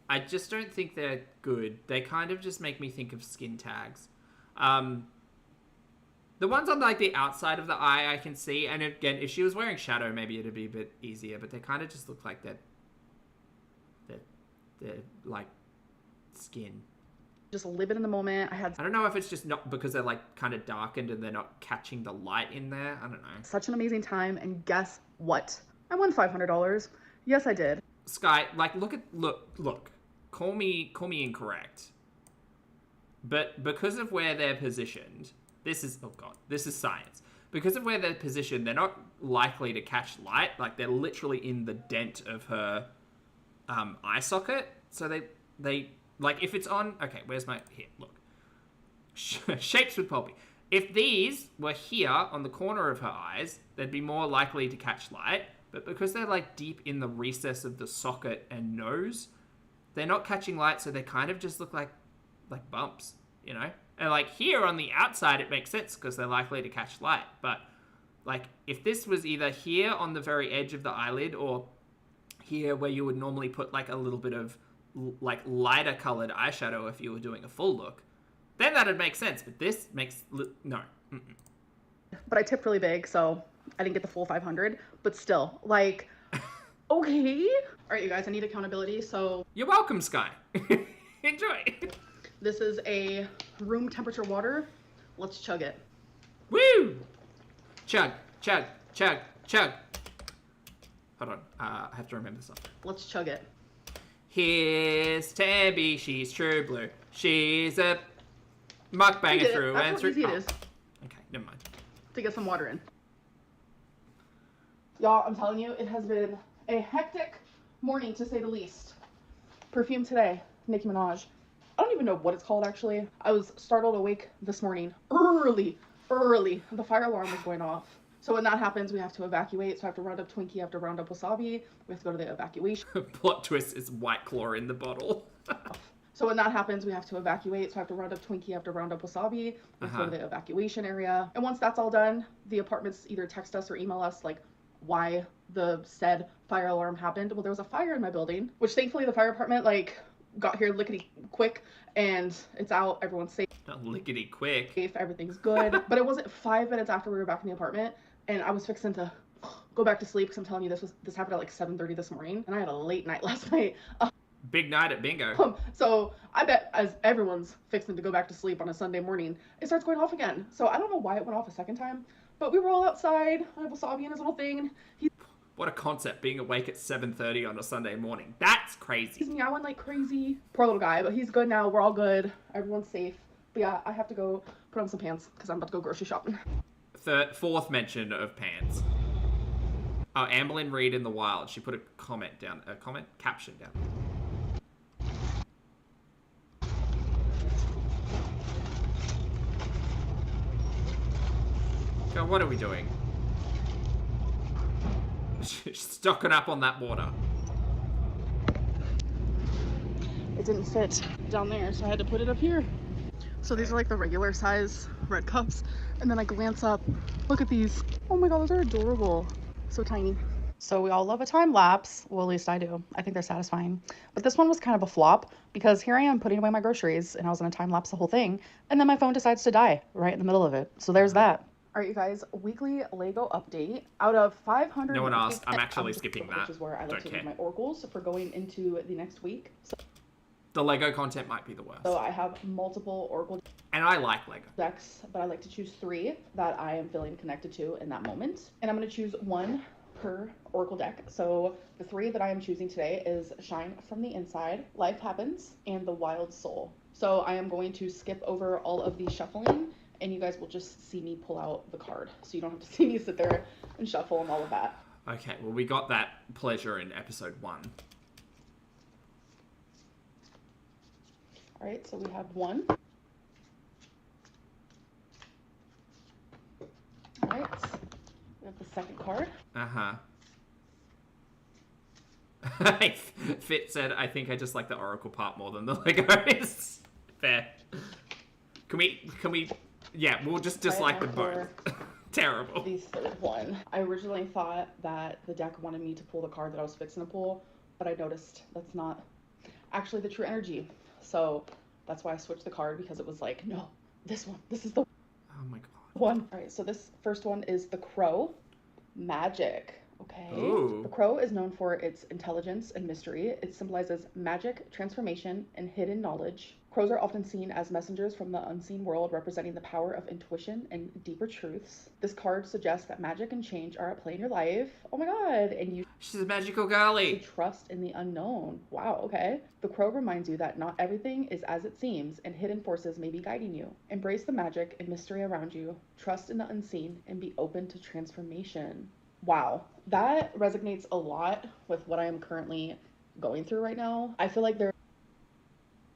I just don't think they're good. They kind of just make me think of skin tags. The ones on like the outside of the eye I can see, and again, if she was wearing shadow, maybe it'd be a bit easier, but they kind of just look like they're like skin. Just living in the moment. I don't know if it's just not because they're like kind of darkened and they're not catching the light in there. I don't know. Such an amazing time, and guess what? I won $500. Yes, I did. Sky, like look. Call me incorrect. But because of where they're positioned, this is science. Because of where they're positioned, they're not likely to catch light. Like they're literally in the dent of her eye socket. So they like if it's on, okay, where's my, here, look. Shapes with Poppy. If these were here on the corner of her eyes, they'd be more likely to catch light. But because they're like deep in the recess of the socket and nose, they're not catching light, so they kind of just look like bumps, you know? And like here on the outside, it makes sense because they're likely to catch light. But like if this was either here on the very edge of the eyelid or here where you would normally put like a little bit of like lighter colored eyeshadow if you were doing a full look, then that'd make sense. But this makes no. Mm-mm. But I tipped really big, so I didn't get the full 500. But still, like, okay. All right, you guys, I need accountability, so... You're welcome, Sky. Enjoy. This is a room temperature water. Let's chug it. Woo! Chug, chug, chug, chug. Hold on, I have to remember something. Let's chug it. Here's Tabby, she's true blue. She's a mukbanger through and through. That's how easy it is. Okay, never mind. To get some water in. Y'all, I'm telling you, it has been a hectic morning to say the least. Perfume today, Nicki Minaj. I don't even know what it's called actually. I was startled awake this morning. Early. The fire alarm was going off. So when that happens, we have to evacuate. So I have to round up Twinkie, I have to round up Wasabi. We have to go to the evacuation. Plot twist is White Claw in the bottle. So when that happens, we have to evacuate. So I have to round up Twinkie, I have to round up Wasabi. We have to go to the evacuation area. And once that's all done, the apartments either text us or email us like why the said fire alarm happened. Well, there was a fire in my building, which thankfully the fire department like got here lickety quick and it's out. Everyone's safe. Not lickety quick. Everything's good. But it wasn't 5 minutes after we were back in the apartment and I was fixing to go back to sleep because I'm telling you this happened at like 7:30 this morning and I had a late night last night. Big night at bingo. So I bet as everyone's fixing to go back to sleep on a Sunday morning, it starts going off again. So I don't know why it went off a second time, but we were all outside. I have Wasabi in his little thing. What a concept, being awake at 7:30 on a Sunday morning. That's crazy. He's meowing like crazy. Poor little guy, but he's good now. We're all good. Everyone's safe. But yeah, I have to go put on some pants because I'm about to go grocery shopping. Fourth mention of pants. Oh, Amberlynn Reid in the wild. She put a caption down. God, what are we doing? Stocking up on that water. It didn't fit down there, so I had to put it up here. So these are like the regular size red cups. And then I glance up, look at these. Oh my God, those are adorable. So tiny. So we all love a time lapse. Well, at least I do. I think they're satisfying. But this one was kind of a flop because here I am putting away my groceries and I was in a time lapse the whole thing. And then my phone decides to die right in the middle of it. So there's that. All right, you guys, weekly Lego update. Out of 500... No one asked. I'm actually skipping that. Which is where I like to do my oracles for going into the next week. So, the Lego content might be the worst. So I have multiple oracle and I like Lego decks, but I like to choose 3 that I am feeling connected to in that moment. And I'm going to choose 1 per oracle deck. So the 3 that I am choosing today is Shine from the Inside, Life Happens, and The Wild Soul. So I am going to skip over all of the shuffling and you guys will just see me pull out the card. So you don't have to see me sit there and shuffle and all of that. Okay, well, we got that pleasure in episode 1. All right, so we have 1. All right, we have the second card. Uh-huh. Fit said, I think I just like the oracle part more than the Legos. Fair. Can we... Yeah, we'll just dislike them both. Terrible. The third one. I originally thought that the deck wanted me to pull the card that I was fixing to pull, but I noticed that's not actually the true energy. So that's why I switched the card, because it was like, no, this one. This is the oh my God. one. All right, so this first one is the Crow. Magic. Okay. Ooh. The crow is known for its intelligence and mystery. It symbolizes magic, transformation, and hidden knowledge. Crows are often seen as messengers from the unseen world, representing the power of intuition and deeper truths. This card suggests that magic and change are at play in your life. Oh my God. And you She's a magical girly. trust in the unknown. Wow, okay. The crow reminds you that not everything is as it seems, and hidden forces may be guiding you. Embrace the magic and mystery around you. Trust in the unseen and be open to transformation. Wow, that resonates a lot with what I am currently going through right now. I feel like there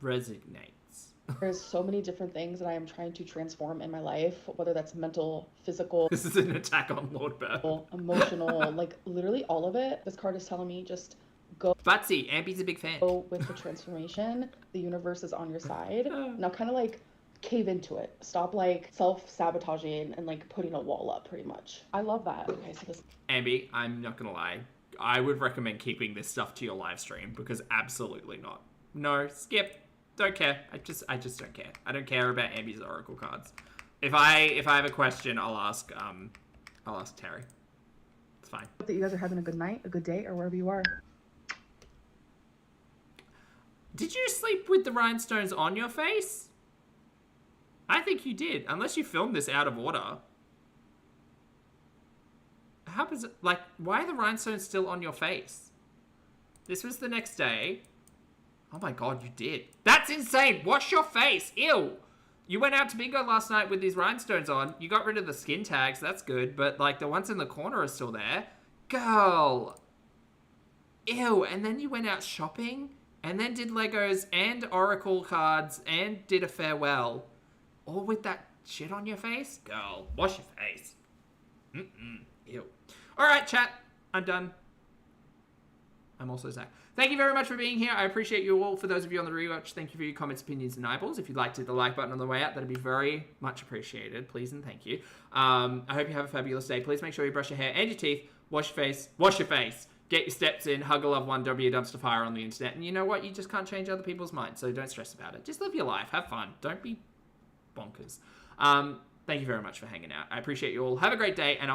Resignates. There's so many different things that I am trying to transform in my life, whether that's mental, physical, This is an attack on Lord Burr. emotional, like literally all of it. This card is telling me just go Butsy, Ambi's a big fan. with the transformation. The universe is on your side. Now kind of like cave into it. Stop like self-sabotaging and like putting a wall up pretty much. I love that. Okay, so this Ambi, I'm not gonna lie. I would recommend keeping this stuff to your live stream because absolutely not. No, skip. Don't care. I just don't care. I don't care about Ambi's oracle cards. If I have a question, I'll ask Terry. It's fine. that you guys are having a good night, a good day, or wherever you are. Did you sleep with the rhinestones on your face? I think you did, unless you filmed this out of order. How is it, like, why are the rhinestones still on your face? This was the next day. Oh my god, you did. That's insane! Wash your face! Ew! You went out to bingo last night with these rhinestones on. You got rid of the skin tags, that's good, but, like, the ones in the corner are still there. Girl! Ew, and then you went out shopping, and then did Legos and oracle cards, and did a farewell. All with that shit on your face? Girl, wash your face. Ew. Alright, chat. I'm done. I'm also Zach. Thank you very much for being here. I appreciate you all. For those of you on the rewatch, thank you for your comments, opinions, and eyeballs. If you'd like to hit the like button on the way out, that'd be very much appreciated. Please and thank you. I hope you have a fabulous day. Please make sure you brush your hair and your teeth, wash your face, get your steps in, hug a loved one, don't be a dumpster fire on the internet. And you know what? You just can't change other people's minds, so don't stress about it. Just live your life. Have fun. Don't be bonkers. Thank you very much for hanging out. I appreciate you all. Have a great day, and I'll